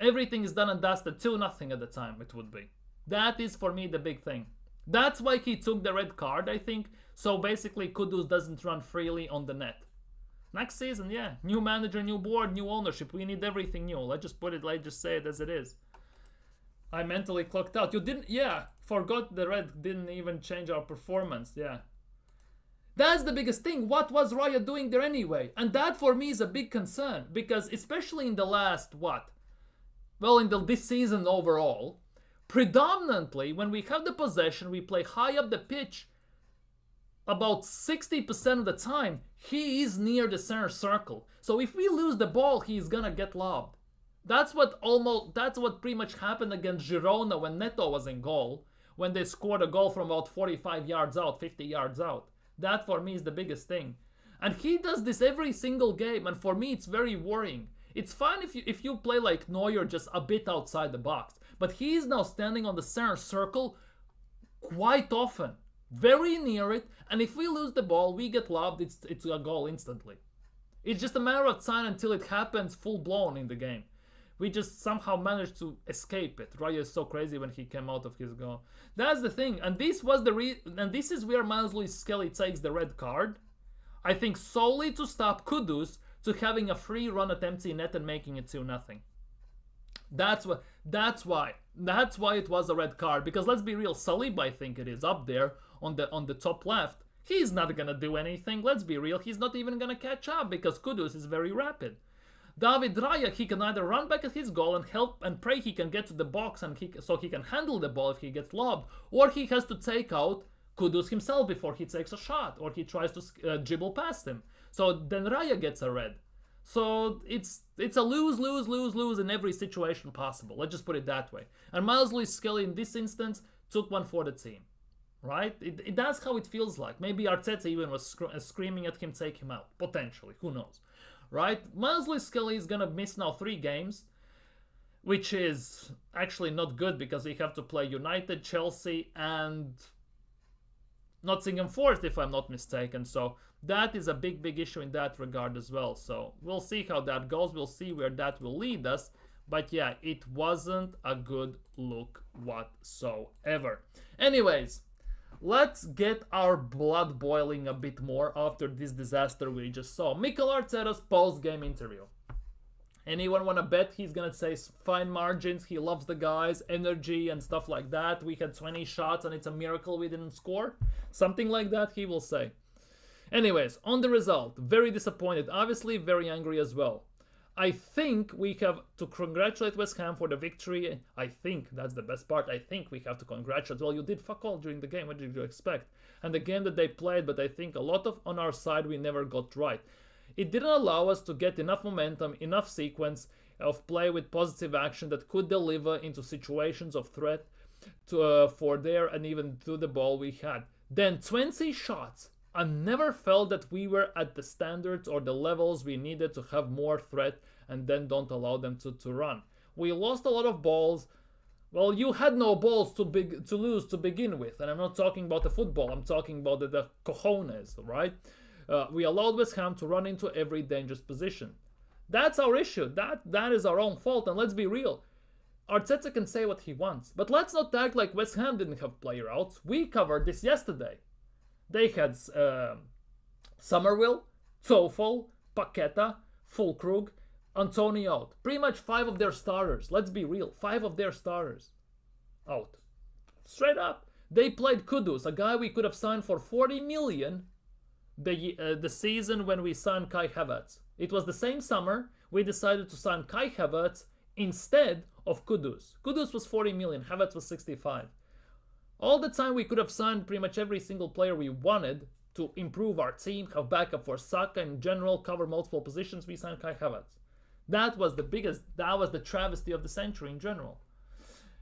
Everything is done and dusted. 2-0 at the time it would be. That is for me the big thing. That's why he took the red card, I think. So basically Kudus doesn't run freely on the net. Next season, yeah. New manager, new board, new ownership. We need everything new. Let's just say it as it is. I mentally clocked out. You didn't, yeah. Forgot the red didn't even change our performance, yeah. That's the biggest thing. What was Raya doing there anyway? And that for me is a big concern. Because especially in the last, well, in this season overall, predominantly when we have the possession, we play high up the pitch. About 60% of the time, he is near the center circle. So if we lose the ball, he's gonna get lobbed. That's what pretty much happened against Girona when Neto was in goal. When they scored a goal from about 45 yards out, 50 yards out. That for me is the biggest thing. And he does this every single game, and for me it's very worrying. It's fine if you play like Neuer just a bit outside the box. But he is now standing on the center circle quite often. Very near it, and if we lose the ball, we get lobbed, it's a goal instantly. It's just a matter of time until it happens full blown in the game. We just somehow managed to escape it. Raya is so crazy when he came out of his goal. That's the thing, and this was and this is where Miles Lewis Skelly takes the red card. I think solely to stop Kudus to having a free run at empty net and making it 2-0. That's why it was a red card. Because let's be real, Saliba, I think it is up there on the top left. He's not gonna do anything. Let's be real, he's not even gonna catch up because Kudus is very rapid. David Raya, he can either run back at his goal and help and pray he can get to the box and so he can handle the ball if he gets lobbed, or he has to take out Kudus himself before he takes a shot, or he tries to dribble past him. So then Raya gets a red. So it's a lose in every situation possible. Let's just put it that way. And Miles Lewis Skelly in this instance took one for the team. Right? That's how it feels like. Maybe Arteta even was screaming at him, take him out. Potentially. Who knows? Right? Miles Lewis Skelly is going to miss now 3 games. Which is actually not good because we have to play United, Chelsea and Nottingham Forest if I'm not mistaken. So that is a big issue in that regard as well. So we'll see how that goes. We'll see where that will lead us. But yeah, it wasn't a good look whatsoever. Anyways, let's get our blood boiling a bit more after this disaster we just saw. Mikel Arteta's post-game interview. Anyone want to bet he's going to say fine margins, he loves the guys, energy and stuff like that. We had 20 shots and it's a miracle we didn't score? Something like that he will say. Anyways, on the result, very disappointed, obviously very angry as well. I think we have to congratulate West Ham for the victory. I think that's the best part. I think we have to congratulate. Well, you did fuck all during the game. What did you expect? And the game that they played, but I think a lot of on our side we never got right. It didn't allow us to get enough momentum, enough sequence of play with positive action that could deliver into situations of threat for there and even through the ball we had. Then 20 shots. I never felt that we were at the standards or the levels we needed to have more threat and then don't allow them to run. We lost a lot of balls. Well, you had no balls to lose to begin with. And I'm not talking about the football. I'm talking about the cojones, right? We allowed West Ham to run into every dangerous position. That's our issue. That is our own fault. And let's be real. Arteta can say what he wants. But let's not act like West Ham didn't have player outs. We covered this yesterday. They had Summerville, Toffel, Paqueta, Fulkrug, Antonio out. Pretty much 5 of their starters. Let's be real. 5 of their starters out. Straight up. They played Kudus, a guy we could have signed for 40 million the season when we signed Kai Havertz. It was the same summer we decided to sign Kai Havertz instead of Kudus. Kudus was 40 million, Havertz was 65. All the time we could have signed pretty much every single player we wanted to improve our team, have backup for Saka in general, cover multiple positions, we signed Kai Havertz. That was the travesty of the century in general.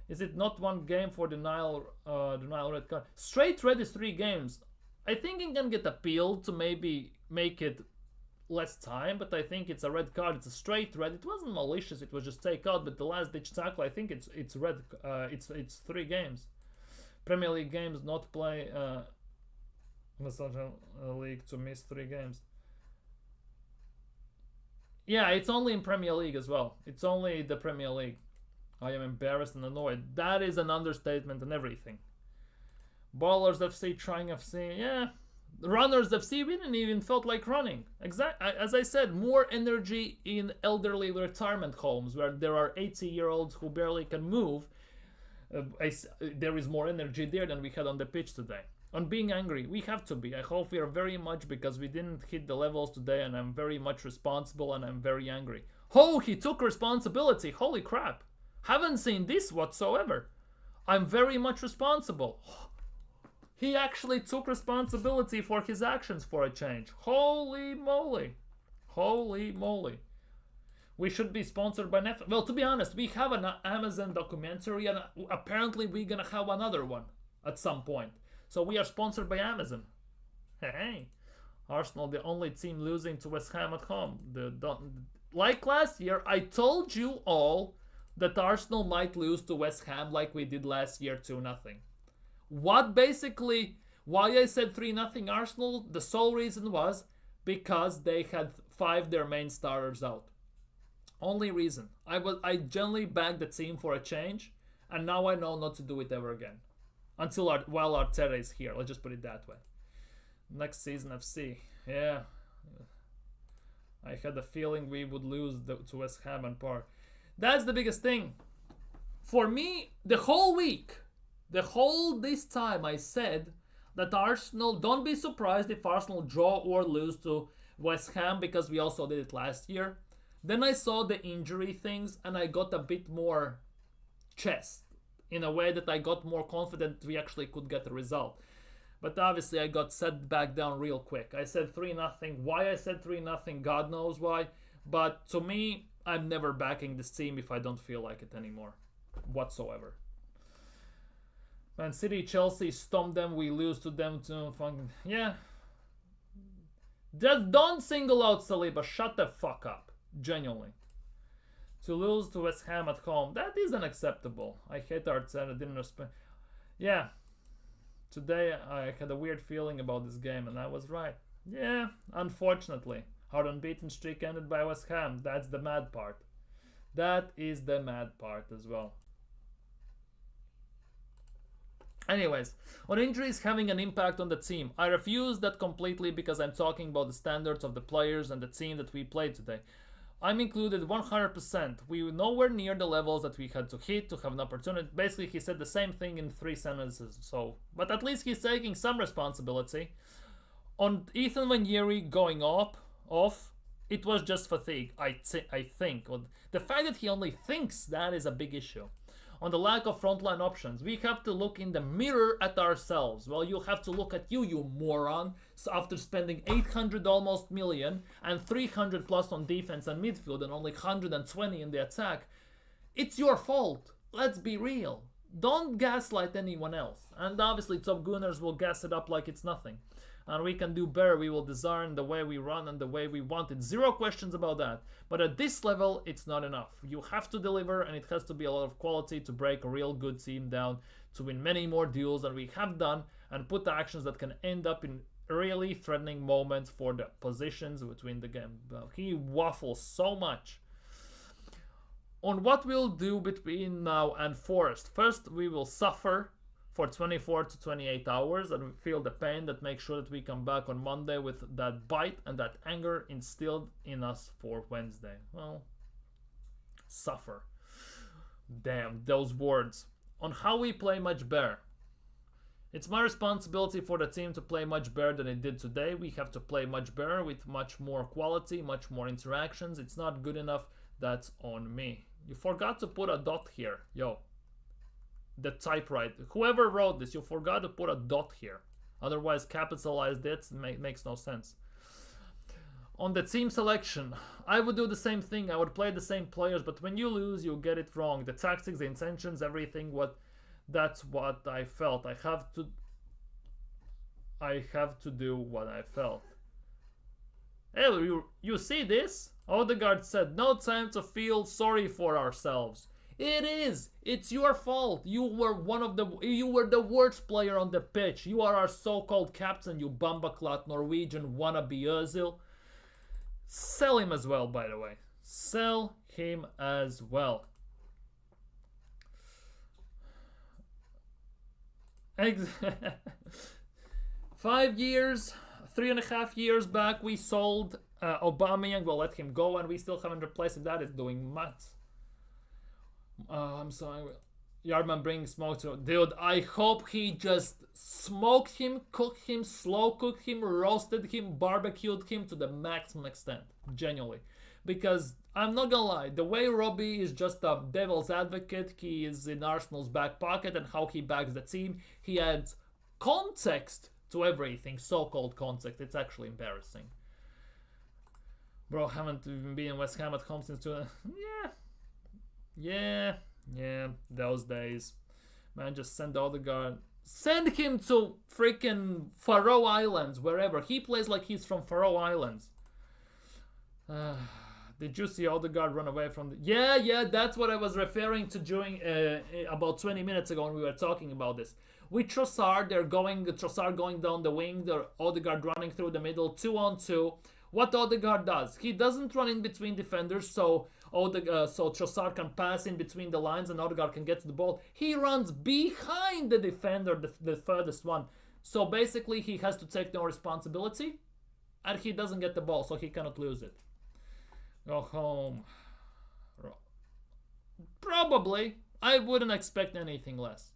Is it not one game for denial red card? Straight red is 3 games. I think it can get appealed to maybe make it less time, but I think it's a red card. It's a straight red. It wasn't malicious, it was just take out, but the last ditch tackle, I think it's red. It's 3 games. Premier League games not play Massage League to miss 3 games. Yeah, it's only in Premier League as well. It's only the Premier League. I am embarrassed and annoyed. That is an understatement and everything. Ballers FC, trying FC, yeah. Runners FC, we didn't even felt like running. As I said, more energy in elderly retirement homes where there are 80-year-olds who barely can move. There is more energy there than we had on the pitch today. On being angry, we have to be. I hope we are very much, because we didn't hit the levels today and I'm very much responsible and I'm very angry. Oh, he took responsibility. Holy crap. Haven't seen this whatsoever. I'm very much responsible. He actually took responsibility for his actions for a change. Holy moly. Holy moly. We should be sponsored by Netflix. Well, to be honest, we have an Amazon documentary and apparently we're gonna have another one at some point. So we are sponsored by Amazon. Hey, Arsenal, the only team losing to West Ham at home. Like last year, I told you all that Arsenal might lose to West Ham like we did last year 2-0. Why I said 3-0 Arsenal, the sole reason was because they had 5 their main starters out. Only reason. I generally backed the team for a change, and now I know not to do it ever again. While Arteta is here, let's just put it that way. Next season FC, yeah. I had a feeling we would lose to West Ham and Park. That's the biggest thing. For me, the whole week, this time I said that Arsenal, don't be surprised if Arsenal draw or lose to West Ham, because we also did it last year. Then I saw the injury things and I got a bit more chest in a way that I got more confident we actually could get a result. But obviously I got set back down real quick. I said 3-0. Why I said 3-0, God knows why. But to me, I'm never backing this team if I don't feel like it anymore. Whatsoever. Man City, Chelsea, stomp them, we lose to them too. Yeah. Just don't single out Saliba. Shut the fuck up. Genuinely. To lose to West Ham at home, that is unacceptable. I hate Arteta, didn't respect. Yeah. Today I had a weird feeling about this game and I was right. Yeah, unfortunately. Our unbeaten streak ended by West Ham. That's the mad part. That is the mad part as well. Anyways, on injuries having an impact on the team, I refuse that completely because I'm talking about the standards of the players and the team that we played today. I'm included 100%. We were nowhere near the levels that we had to hit to have an opportunity. Basically, he said the same thing in 3 sentences. So, but at least he's taking some responsibility. On Ethan Vanieri going off, it was just fatigue, I think. The fact that he only thinks that is a big issue. On the lack of frontline options, we have to look in the mirror at ourselves. Well, you have to look at you moron. So after spending 800 almost million and 300 plus on defense and midfield and only 120 in the attack, it's your fault. Let's be real. Don't gaslight anyone else. And obviously Top Gunners will gas it up like it's nothing. And we can do better. We will design the way we run and the way we want it. Zero questions about that. But at this level, it's not enough. You have to deliver, and it has to be a lot of quality to break a real good team down, to win many more duels than we have done, and put the actions that can end up in really threatening moments for the positions between the game. He waffles so much. On what we'll do between now and Forest. First, we will suffer for 24 to 28 hours and we feel the pain that makes sure that we come back on Monday with that bite and that anger instilled in us for Wednesday. Well, suffer. Damn, those words. On how we play much better. It's my responsibility for the team to play much better than it did today. We have to play much better with much more quality, much more interactions. It's not good enough. That's on me. You forgot to put a dot here. Yo. The typewriter. Whoever wrote this, you forgot to put a dot here. Otherwise, capitalize it makes no sense. On the team selection, I would do the same thing. I would play the same players, but when you lose, you get it wrong. The tactics, the intentions, everything. That's what I felt. I have to do what I felt. Hey, you see this? Odegaard said, "No time to feel sorry for ourselves." It is. It's your fault. You were the worst player on the pitch. You are our so-called captain, you bumbaclat Norwegian wannabe Özil. Sell him as well, by the way. Sell him as well. 5 years, 3.5 years back, we sold Aubameyang. We'll let him go, and we still haven't replaced him. That is doing maths. I'm sorry. Yardman bringing smoke to... Dude, I hope he just smoked him, cooked him, slow cooked him, roasted him, barbecued him to the maximum extent. Genuinely. Because, I'm not gonna lie, the way Robbie is just a devil's advocate, he is in Arsenal's back pocket and how he backs the team, he adds context to everything, so-called context. It's actually embarrassing. Bro, haven't even been in West Ham at home since... Yeah, those days. Man, just send Odegaard. Send him to freaking Faroe Islands, wherever. He plays like he's from Faroe Islands. Did you see Odegaard run away from the... Yeah, that's what I was referring to during about 20 minutes ago when we were talking about this. With Trossard, Trossard going down the wing, Odegaard running through the middle, 2-on-2. What Odegaard does, he doesn't run in between defenders, so Trossard can pass in between the lines and Odegaard can get to the ball. He runs behind the defender, the furthest one. So basically he has to take no responsibility and he doesn't get the ball, so he cannot lose it. Go home. Probably. I wouldn't expect anything less.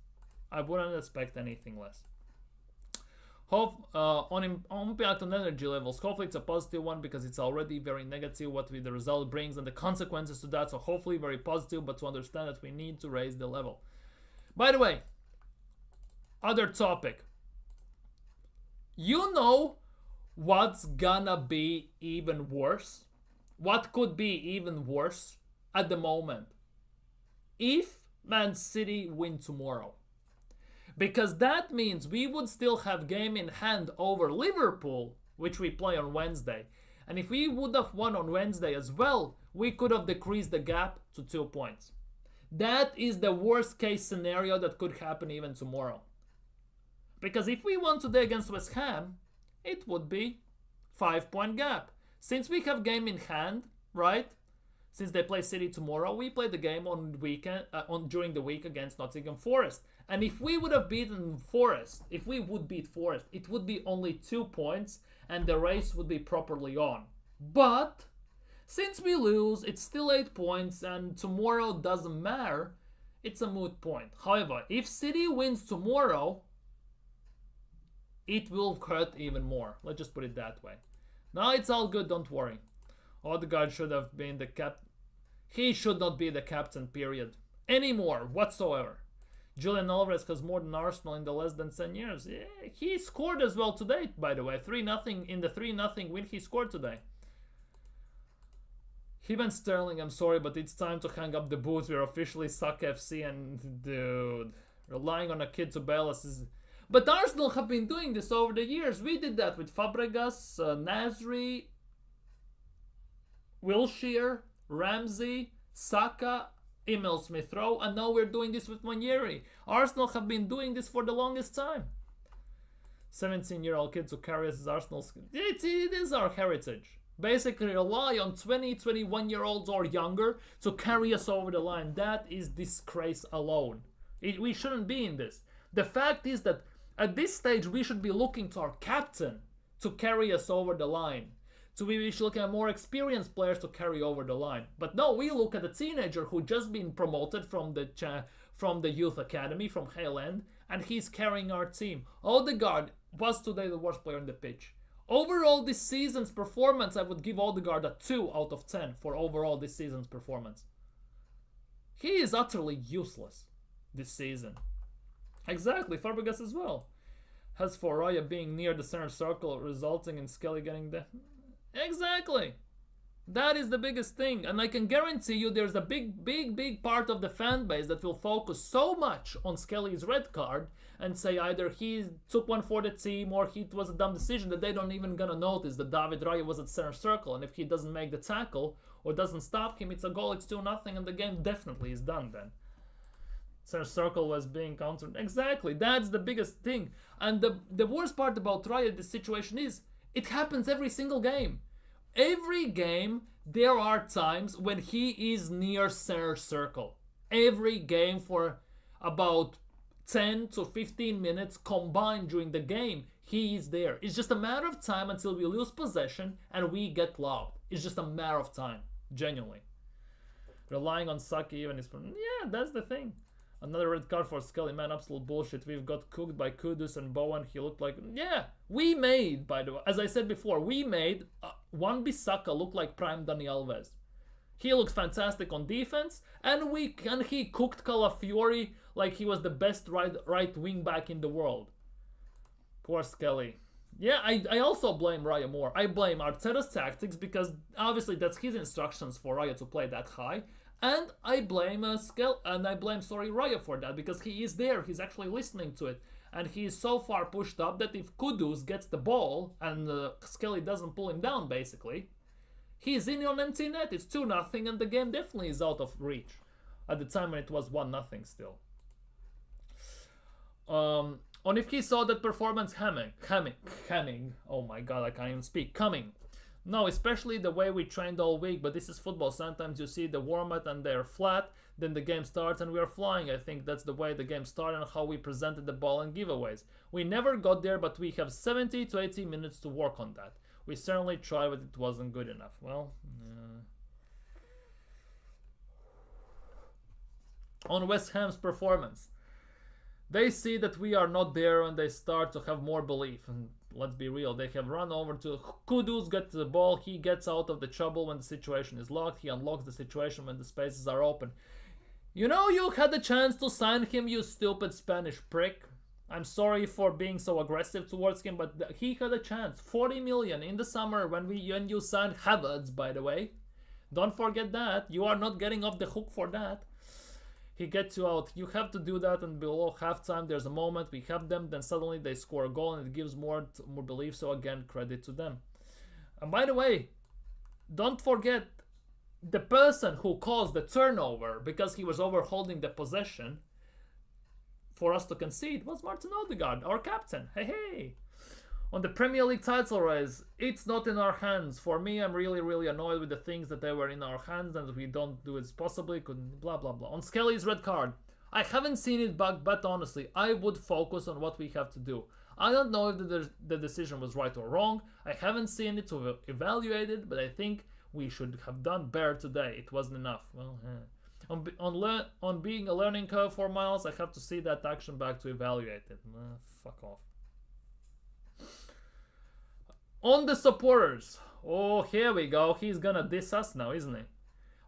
On impact on energy levels, hopefully it's a positive one because it's already very negative what the result brings and the consequences to that, so hopefully very positive, but to understand that we need to raise the level. By the way, other topic. You know what's gonna be even worse? What could be even worse at the moment? If Man City win tomorrow. Because that means we would still have game in hand over Liverpool, which we play on Wednesday. And if we would have won on Wednesday as well, we could have decreased the gap to 2 points. That is the worst case scenario that could happen even tomorrow. Because if we won today against West Ham, it would be 5-point gap. Since we have game in hand, right? Since they play City tomorrow, we play the game on weekend during the week against Nottingham Forest. And if we would have beaten Forest, if we would beat Forest, it would be only 2 points and the race would be properly on. But since we lose, it's still 8 points and tomorrow doesn't matter. It's a moot point. However, if City wins tomorrow, it will hurt even more. Let's just put it that way. Now it's all good, don't worry. Odegaard should have been the captain. He should not be the captain, period. Anymore, whatsoever. Julian Alvarez has more than Arsenal in the less than 10 years. Yeah, he scored as well today, by the way. 3-0 in the 3-0 win he scored today. Him and Sterling, I'm sorry, but it's time to hang up the boots. We're officially Suck FC and, dude, relying on a kid to bail us is... But Arsenal have been doing this over the years. We did that with Fabregas, Nasri, Wilshere, Ramsey, Saka, Emil Smith-Rowe, and now we're doing this with Ranieri. Arsenal have been doing this for the longest time. 17-year-old kids who carry us as Arsenal's... It is our heritage. Basically rely on 20, 21-year-olds or younger to carry us over the line. That is disgrace alone. We shouldn't be in this. The fact is that at this stage we should be looking to our captain to carry us over the line. So we should look at more experienced players to carry over the line. But no, we look at a teenager who just been promoted from the youth academy, from Highland, and he's carrying our team. Odegaard was today the worst player on the pitch. Overall this season's performance, I would give Odegaard a 2 out of 10 for overall this season's performance. He is utterly useless this season. Exactly, Fabregas as well. As for Raya being near the center circle, resulting in Skelly getting the... Exactly. That is the biggest thing. And I can guarantee you there's a big part of the fan base that will focus so much on Skelly's red card and say either he took one for the team or it was a dumb decision that they don't even gonna notice that David Raya was at center circle. And if he doesn't make the tackle or doesn't stop him, it's a goal, it's 2-0, and the game definitely is done then. Center circle was being countered. Exactly. That's the biggest thing. And the worst part about Raya, this situation is, it happens every single game. Every game, there are times when he is near center circle. Every game for about 10 to 15 minutes combined during the game, he is there. It's just a matter of time until we lose possession and we get lobbed. It's just a matter of time, genuinely. Relying on Saki even is... Yeah, that's the thing. Another red card for Skelly, man, absolute bullshit. We've got cooked by Kudus and Bowen. He looked like... Yeah, we made, by the way, as I said before, we made Wan-Bissaka look like prime Dani Alves. He looks fantastic on defense, and he cooked Calafiori like he was the best right wing back in the world. Poor Skelly. Yeah, I also blame Raya more. I blame Arteta's tactics because obviously that's his instructions for Raya to play that high. And I blame Raya for that because he is there. He's actually listening to it. And he is so far pushed up that if Kudus gets the ball and Skelly doesn't pull him down, basically, he's in on empty net. It's 2-0 and the game definitely is out of reach. At the time when it was 1-0 still. On if he saw that performance coming. Oh my god, I can't even speak. Coming. No, especially the way we trained all week, but this is football. Sometimes you see the warm-up and they're flat, then the game starts and we are flying. I think that's the way the game started and how we presented the ball and giveaways. We never got there, but we have 70 to 80 minutes to work on that. We certainly tried, but it wasn't good enough. Well, on West Ham's performance, they see that we are not there and they start to have more belief. And let's be real, they have run over to Kudus, gets the ball, he gets out of the trouble when the situation is locked, he unlocks the situation when the spaces are open. You know, you had the chance to sign him, you stupid Spanish prick. I'm sorry for being so aggressive towards him, but he had a chance. 40 million in the summer when you signed Havertz, by the way. Don't forget that. You are not getting off the hook for that. He gets you out. You have to do that, and below halftime there's a moment we have them, then suddenly they score a goal and it gives more belief, so again, credit to them. And by the way, don't forget the person who caused the turnover because he was overholding the possession for us to concede was Martin Odegaard, our captain. Hey. On the Premier League title race, it's not in our hands. For me, I'm really annoyed with the things that they were in our hands and we don't do it possibly, couldn't, blah blah blah. On Skelly's red card, I haven't seen it back, but honestly, I would focus on what we have to do. I don't know if the decision was right or wrong. I haven't seen it to evaluate it, but I think we should have done better today. It wasn't enough. Well, on being a learning curve for Miles, I have to see that action back to evaluate it. Fuck off. On the supporters. Oh, here we go. He's gonna diss us now, isn't he?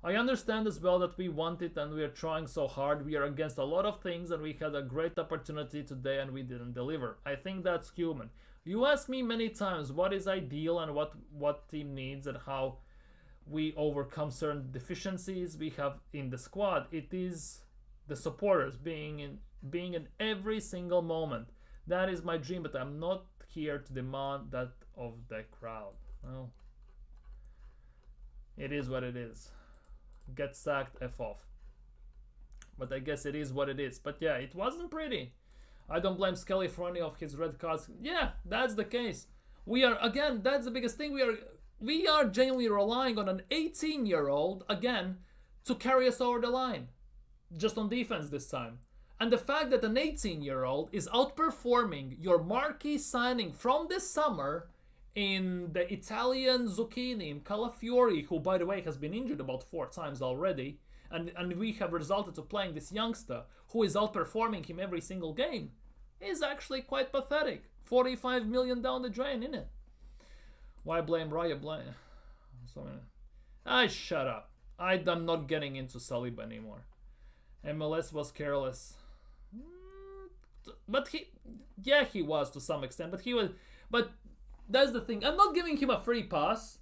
I understand as well that we want it and we are trying so hard. We are against a lot of things and we had a great opportunity today and we didn't deliver. I think that's human. You asked me many times what is ideal and what team needs and how we overcome certain deficiencies we have in the squad. It is the supporters being in every single moment. That is my dream, but I'm not here to demand that of the crowd. Well, it is what it is. Get sacked, F off. But I guess it is what it is. But yeah, it wasn't pretty. I don't blame Skelly for any of his red cards. Yeah, that's the case. We are, again, that's the biggest thing. We are genuinely relying on an 18-year-old, again, to carry us over the line. Just on defense this time. And the fact that an 18-year-old is outperforming your marquee signing from this summer in the Italian Zucchini, in Calafiori, who, by the way, has been injured about 4 times already, and we have resulted to playing this youngster who is outperforming him every single game, is actually quite pathetic. 45 million down the drain, innit? Why blame Raya? Shut up. I'm not getting into Saliba anymore. MLS was careless. But he was to some extent, but that's the thing. I'm not giving him a free pass,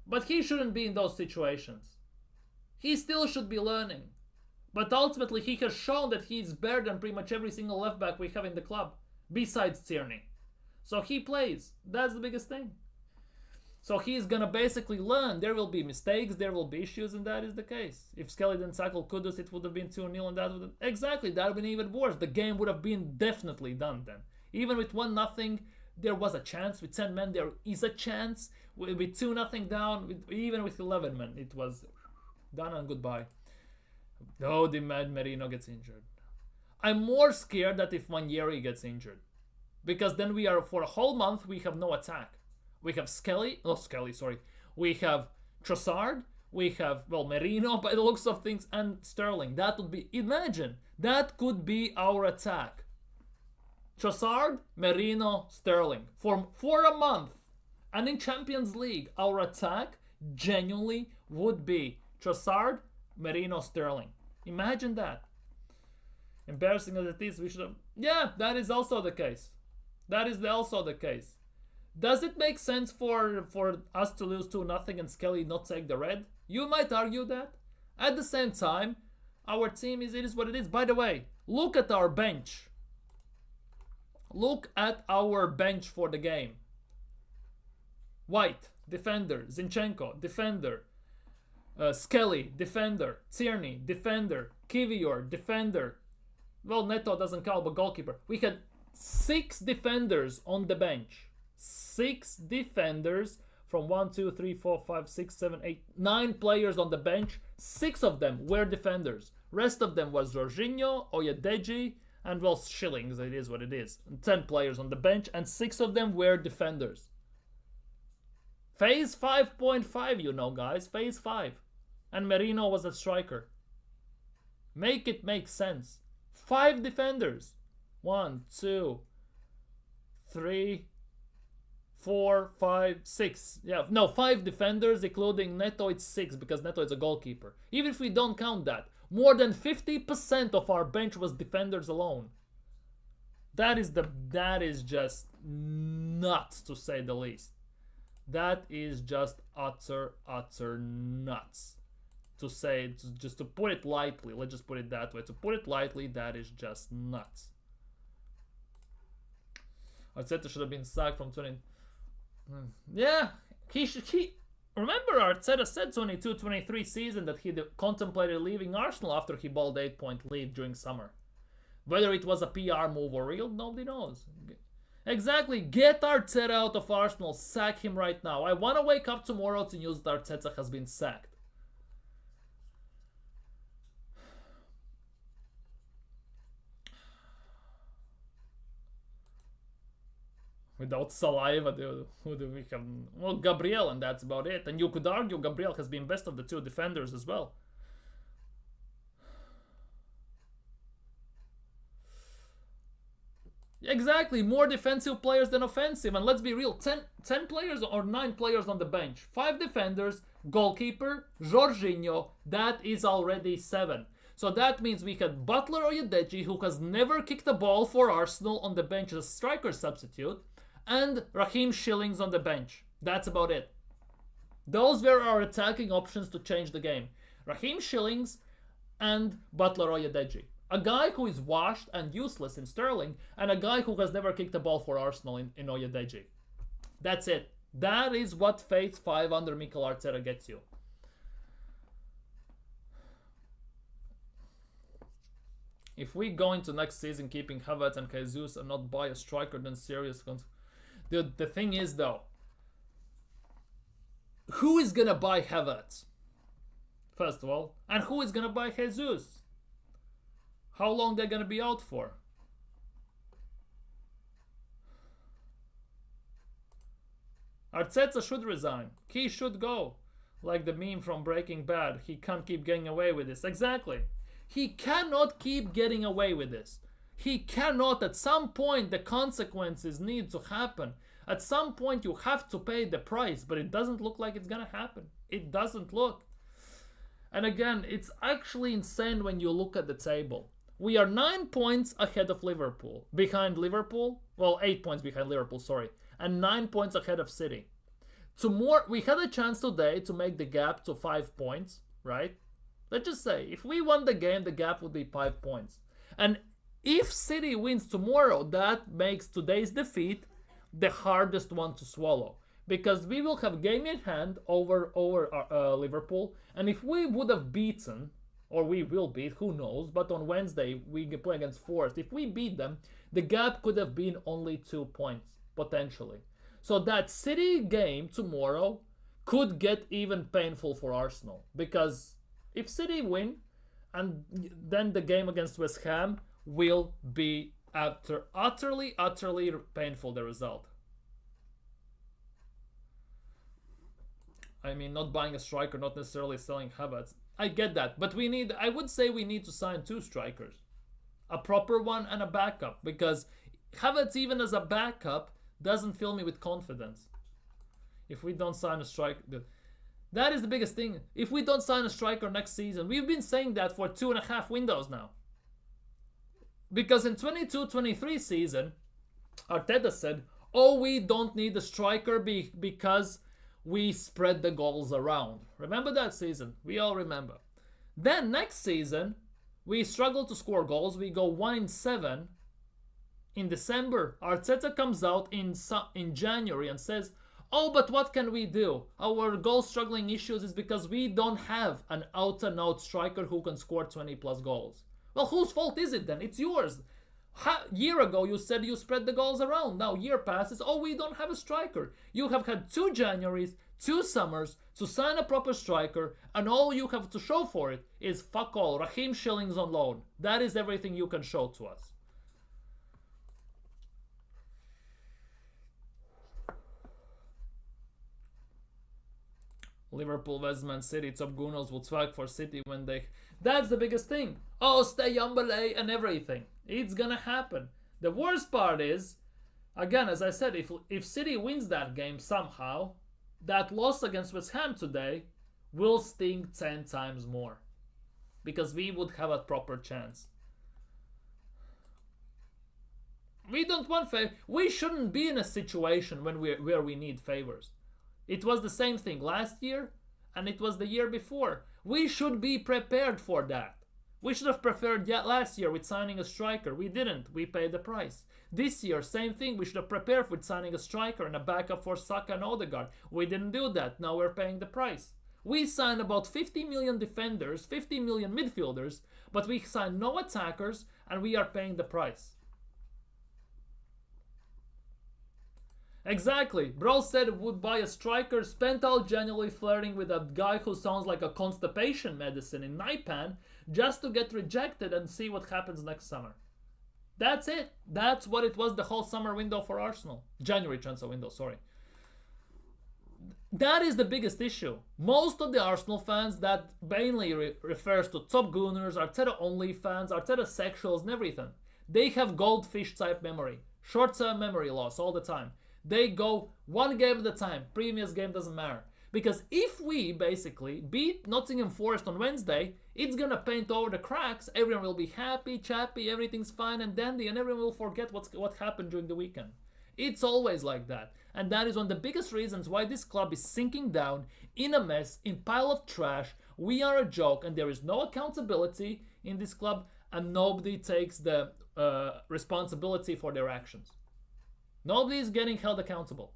but he shouldn't be in those situations. He still should be learning. But ultimately, he has shown that he's better than pretty much every single left back we have in the club, besides Tierney. So he plays. That's the biggest thing. So he's gonna basically learn. There will be mistakes, there will be issues, and that is the case. If Skelly didn't tackle Kudus, it would have been 2-0, and that would have... Exactly, that would have been even worse. The game would have been definitely done then. Even with 1-0, there was a chance. With 10 men, there is a chance. With 2-0 down, even with 11 men, it was done and goodbye. Oh, the Mad Merino gets injured. I'm more scared that if Manieri gets injured. Because then we are, for a whole month, we have no attack. We have we have Trossard, we have, Merino by the looks of things, and Sterling. That would be, imagine, that could be our attack. Trossard, Merino, Sterling. For a month. And in Champions League, our attack genuinely would be Trossard, Merino, Sterling. Imagine that. Embarrassing as it is, we should have... Yeah, that is also the case. That is also the case. Does it make sense for us to lose 2-0 and Skelly not take the red? You might argue that. At the same time, our team it is what it is. By the way, look at our bench. Look at our bench for the game. White, defender. Zinchenko, defender. Skelly, defender. Tierney, defender. Kivior, defender. Neto doesn't count, but goalkeeper. We had 6 defenders on the bench. 6 defenders from 1, 2, 3, 4, 5, 6, 7, 8, 9 players on the bench. 6 of them were defenders. Rest of them was Jorginho, Oyedeji, and Shillings. It is what it is. 10 players on the bench, and 6 of them were defenders. Phase 5.5, you know, guys. Phase 5. And Merino was a striker. Make it make sense. 5 defenders. 1, 2, 3, 4, 5, 6. Yeah, no, 5 defenders, including Neto. It's 6 because Neto is a goalkeeper. Even if we don't count that, more than 50% of our bench was defenders alone. That is just nuts, to say the least. That is just utter nuts. Just to put it lightly, let's just put it that way. To put it lightly, that is just nuts. Arteta should have been sacked from 20. Yeah, he remember Arteta said 22-23 season that he contemplated leaving Arsenal after he balled 8-point lead during summer. Whether it was a PR move or real, nobody knows. Exactly. Get Arteta out of Arsenal. Sack him right now. I want to wake up tomorrow to news that Arteta has been sacked. Without saliva, who do we have? Well, Gabriel, and that's about it. And you could argue Gabriel has been best of the two defenders as well. Exactly, more defensive players than offensive. And let's be real, 10 players or 9 players on the bench. 5 defenders, goalkeeper, Jorginho, that is already 7. So that means we had Butler Oyedeji, who has never kicked a ball for Arsenal, on the bench as a striker substitute, and Raheem Shillings on the bench. That's about it. Those were our attacking options to change the game. Raheem Shillings and Butler Oyedeji. A guy who is washed and useless in Sterling, and a guy who has never kicked a ball for Arsenal in Oyedeji. That's it. That is what Phase 5 under Mikel Arteta gets you. If we go into next season keeping Havertz and Jesus and not buy a striker, then serious. Dude, the thing is though, who is gonna buy Havertz? First of all, and who is gonna buy Jesus? How long they're gonna be out for? Arteta should resign. He should go. Like the meme from Breaking Bad. He can't keep getting away with this. Exactly. He cannot keep getting away with this. He cannot. At some point, the consequences need to happen. At some point, you have to pay the price. But it doesn't look like it's gonna happen. It doesn't look. And again, it's actually insane when you look at the table. We are 9 points ahead of Liverpool. Behind Liverpool. Well, 8 points behind Liverpool, sorry. And 9 points ahead of City. We had a chance today to make the gap to 5 points, right? Let's just say, if we won the game, the gap would be 5 points. And if City wins tomorrow, that makes today's defeat the hardest one to swallow. Because we will have game in hand over Liverpool. And if we would have beaten, or we will beat, who knows, but on Wednesday we play against Forest. If we beat them, the gap could have been only 2 points, potentially. So that City game tomorrow could get even painful for Arsenal. Because if City win, and then the game against West Ham will be utterly painful, the result. I mean, not buying a striker, not necessarily selling Havertz. I get that, but I would say we need to sign 2 strikers. A proper one and a backup, because Havertz even as a backup doesn't fill me with confidence. If we don't sign a striker, that is the biggest thing. If we don't sign a striker next season, we've been saying that for 2.5 windows now. Because in 22-23 season, Arteta said, oh, we don't need a striker because we spread the goals around. Remember that season? We all remember. Then next season, we struggle to score goals. We go 1-7. In December, Arteta comes out in January and says, oh, but what can we do? Our goal struggling issues is because we don't have an out-and-out striker who can score 20 plus goals. Well, whose fault is it then? It's yours. Year ago, you said you spread the goals around. Now, year passes. Oh, we don't have a striker. You have had 2 Januaries, 2 summers to sign a proper striker, and all you have to show for it is fuck all. Raheem Shillings on loan. That is everything you can show to us. Liverpool, West Man City, top Gunners will swag for City when they... That's the biggest thing. Oh, stay humble and everything. It's gonna happen. The worst part is, again, as I said, if City wins that game somehow, that loss against West Ham today will sting 10 times more. Because we would have a proper chance. We don't want favors. We shouldn't be in a situation where we need favors. It was the same thing last year, and it was the year before. We should be prepared for that. We should have prepared last year with signing a striker. We didn't. We paid the price. This year, same thing. We should have prepared with signing a striker and a backup for Saka and Odegaard. We didn't do that. Now we're paying the price. We signed about 50 million defenders, 50 million midfielders, but we signed no attackers, and we are paying the price. Exactly. Bro said would buy a striker, spent out genuinely flirting with a guy who sounds like a constipation medicine in Naipan just to get rejected and see what happens next summer. That's it. That's what it was the whole summer window for Arsenal. January transfer window, sorry. That is the biggest issue. Most of the Arsenal fans, that mainly refers to top gooners, Arteta only fans, Arteta sexuals and everything. They have goldfish type memory. Short-term memory loss all the time. They go one game at a time. Previous game doesn't matter. Because if we basically beat Nottingham Forest on Wednesday, it's gonna paint over the cracks. Everyone will be happy, chappy, everything's fine and dandy, and everyone will forget what happened during the weekend. It's always like that. And that is one of the biggest reasons why this club is sinking down in a mess, in pile of trash. We are a joke and there is no accountability in this club and nobody takes the responsibility for their actions. Nobody is getting held accountable.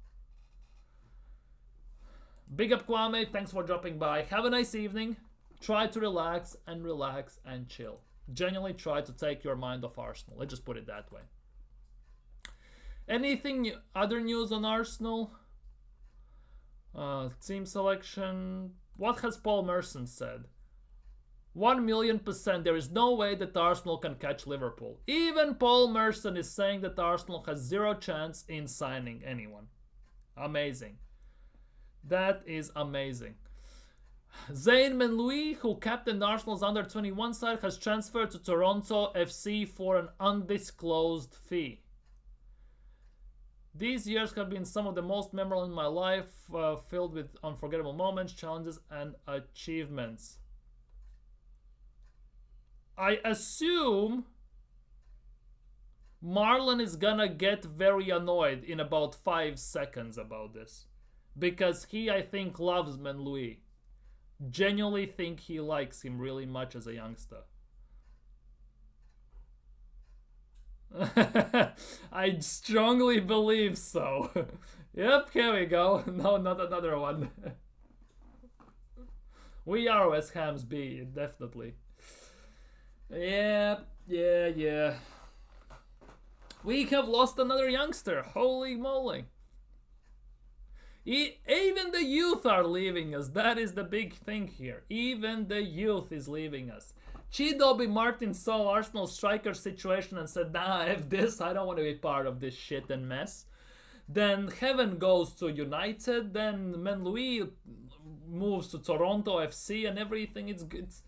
Big up Kwame, thanks for dropping by. Have a nice evening. Try to relax and chill. Genuinely try to take your mind off Arsenal. Let's just put it that way. Anything new, other news on Arsenal? Team selection. What has Paul Merson said? 1,000,000% there is no way that Arsenal can catch Liverpool. Even Paul Merson is saying that Arsenal has zero chance in signing anyone. Amazing. That is amazing. Zayn Menloui, who captained Arsenal's under-21 side, has transferred to Toronto FC for an undisclosed fee. These years have been some of the most memorable in my life, filled with unforgettable moments, challenges, and achievements. I assume Marlon is gonna get very annoyed in about 5 seconds about this. Because he, I think, loves Menloui. Genuinely think he likes him really much as a youngster. I strongly believe so. Yep, here we go. No, not another one. We are West Ham's B, definitely. Yeah. We have lost another youngster. Holy moly. Even the youth are leaving us. That is the big thing here. Even the youth is leaving us. Chidobe Martin saw Arsenal striker situation and said, nah, F this, I don't want to be part of this shit and mess. Then Heaven goes to United, then Menloui moves to Toronto FC and everything. It's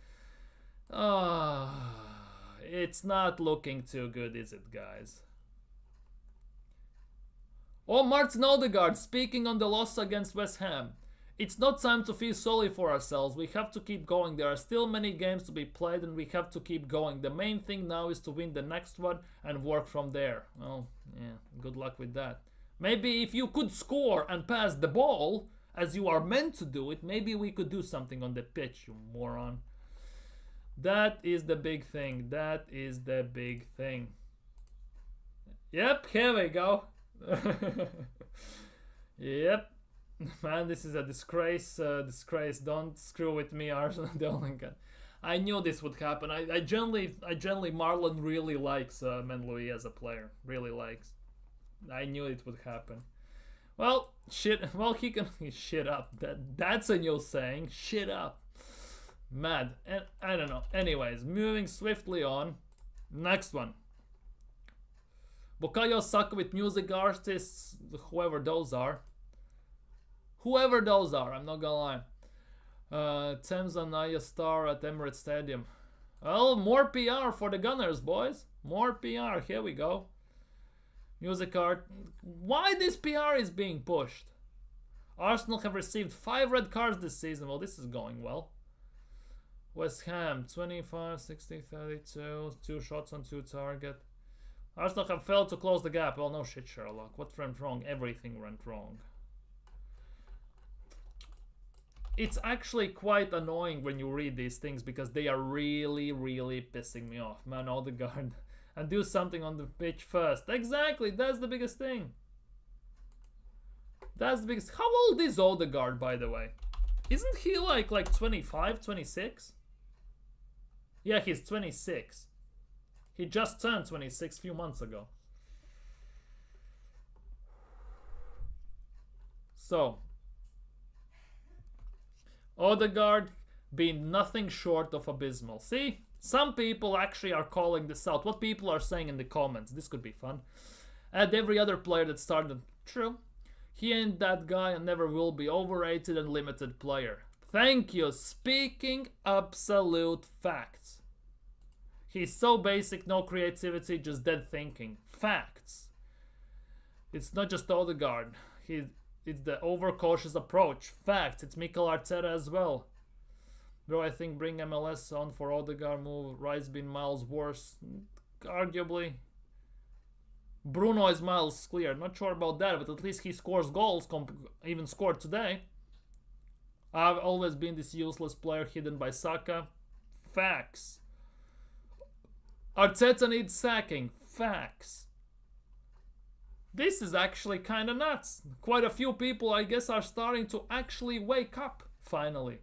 not looking too good, is it, guys? Oh, Martin Odegaard speaking on the loss against West Ham. It's not time to feel sorry for ourselves. We have to keep going. There are still many games to be played and we have to keep going. The main thing now is to win the next one and work from there. Well, yeah, good luck with that. Maybe if you could score and pass the ball as you are meant to do it, maybe we could do something on the pitch, you moron. That is the big thing. That is the big thing. Yep, here we go. Yep. Man, this is a disgrace. Disgrace. Don't screw with me, Arsenal. I knew this would happen. I generally Marlon really likes Menloui as a player. Really likes. I knew it would happen. Well, shit. Well, he can shit up. That's a new saying. Shit up. Mad. And I don't know. Anyways, moving swiftly on. Next one. Bukayo Saka with music artists, whoever those are. Whoever those are, I'm not gonna lie. Thames Anaya star at Emirates Stadium. Well, more PR for the Gunners, boys. More PR, here we go. Music art. Why this PR is being pushed? Arsenal have received 5 red cards this season. Well, this is going well. West Ham, 25, 60, 32. 2 shots on 2 target. Arsenal have failed to close the gap. Well, no shit, Sherlock. What went wrong? Everything went wrong. It's actually quite annoying when you read these things because they are really, really pissing me off. Man, Odegaard. And do something on the pitch first. Exactly, that's the biggest thing. That's the biggest... How old is Odegaard, by the way? Isn't he like 25, 26? Yeah, he's 26. He just turned 26 a few months ago. So, Odegaard being nothing short of abysmal. See? Some people actually are calling this out. What people are saying in the comments. This could be fun. And every other player that started. True. He ain't that guy and never will be. Overrated and limited player. Thank you. Speaking absolute facts. He's so basic, no creativity, just dead thinking. Facts. It's not just Odegaard. It's the overcautious approach. Facts. It's Mikel Arteta as well. Bro, I think bring MLS on for Odegaard move. Rice being miles worse. Arguably. Bruno is miles clear. Not sure about that, but at least he scores goals. Even scored today. I've always been this useless player hidden by Saka. Facts. Arteta needs sacking. Facts. This is actually kind of nuts. Quite a few people, I guess, are starting to actually wake up, finally.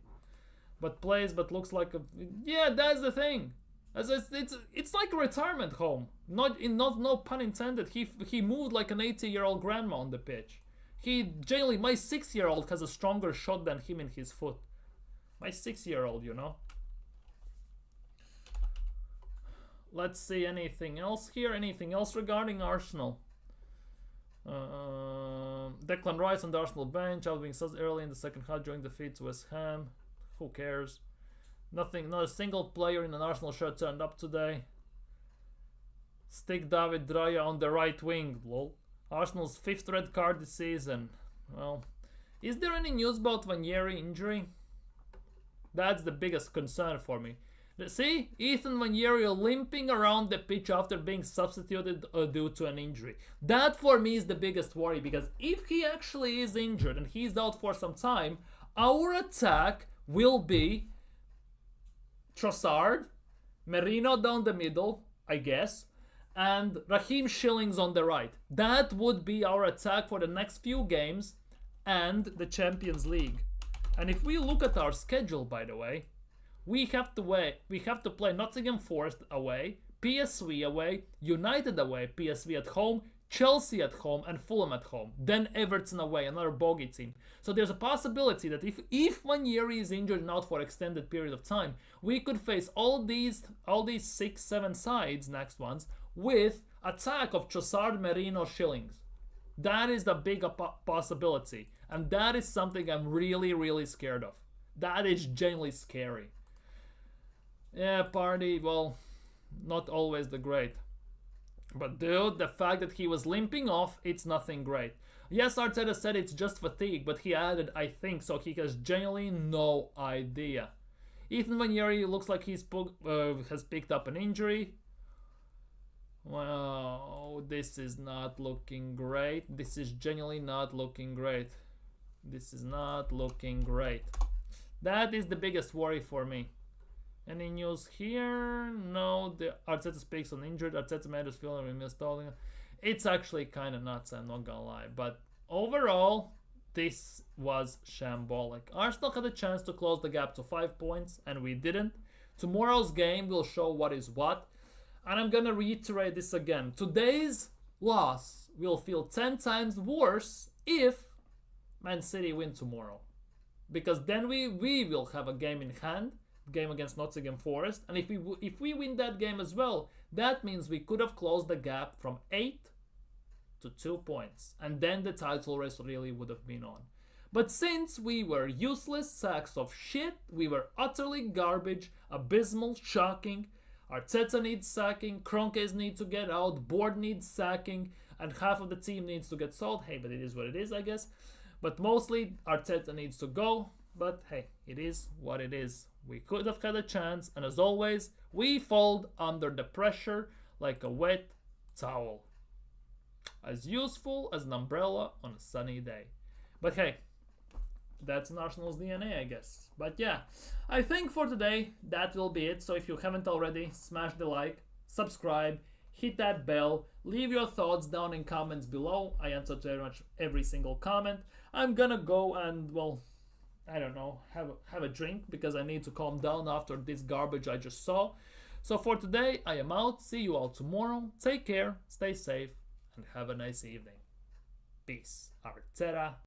But plays, but looks like a... Yeah, that's the thing. It's like a retirement home. No pun intended. He moved like an 80-year-old grandma on the pitch. Generally, my 6-year-old has a stronger shot than him in his foot. My 6-year-old, you know. Let's see anything else here. Anything else regarding Arsenal? Declan Rice on the Arsenal bench. Out being such early in the second half during defeat to West Ham. Who cares? Nothing. Not a single player in an Arsenal shirt turned up today. Stick David Raya on the right wing. Lol. Arsenal's 5th red card this season. Well, is there any news about Vanieri injury? That's the biggest concern for me. See, Ethan Vanieri limping around the pitch after being substituted due to an injury. That for me is the biggest worry, because if he actually is injured and he's out for some time, our attack will be Trossard, Merino down the middle, I guess, and Raheem Schillings on the right. That would be our attack for the next few games and the Champions League. And if we look at our schedule, by the way, we have to play Nottingham Forest away, PSV away, United away, PSV at home, Chelsea at home, and Fulham at home. Then Everton away, another bogey team. So there's a possibility that if Vanieri is injured and out for extended period of time, we could face all these 6-7 sides, next ones, with attack of Trossard, Merino, Schillings. That is the big possibility, and that is something I'm really, really scared of. That is genuinely scary. Yeah, Party, well, not always the great. But dude, the fact that he was limping off, it's nothing great. Yes, Arteta said it's just fatigue, but he added, I think, so he has genuinely no idea. Ethan Vanieri looks like he's has picked up an injury. Well, this is not looking great. This is genuinely not looking great. This is not looking great. That is the biggest worry for me. Any news here? No, the Arteta speaks on injured. Arteta made us feel we missed all. It's actually kind of nuts, I'm not gonna lie. But overall, this was shambolic. Arsenal had a chance to close the gap to 5 points, and we didn't. Tomorrow's game will show what is what. And I'm gonna reiterate this again. Today's loss will feel 10 times worse if Man City win tomorrow. Because then we will have a game in hand. Game against Nottingham Forest, and if we win that game as well, that means we could have closed the gap from 8 to 2 points, and then the title race really would have been on. But since we were useless sacks of shit, we were utterly garbage, abysmal, shocking, Arteta needs sacking, Kroenkes need to get out, Board needs sacking, and half of the team needs to get sold. Hey, but it is what it is, I guess. But mostly Arteta needs to go. But hey, it is what it is. We could have had a chance, and as always, we fold under the pressure like a wet towel. As useful as an umbrella on a sunny day. But hey, that's an Arsenal's DNA, I guess. But yeah, I think for today, that will be it. So if you haven't already, smash the like, subscribe, hit that bell, leave your thoughts down in comments below. I answer to very much every single comment. I'm gonna go and, well, I don't know, have a drink because I need to calm down after this garbage I just saw. So for today, I am out. See you all tomorrow. Take care, stay safe, and have a nice evening. Peace. Arteta.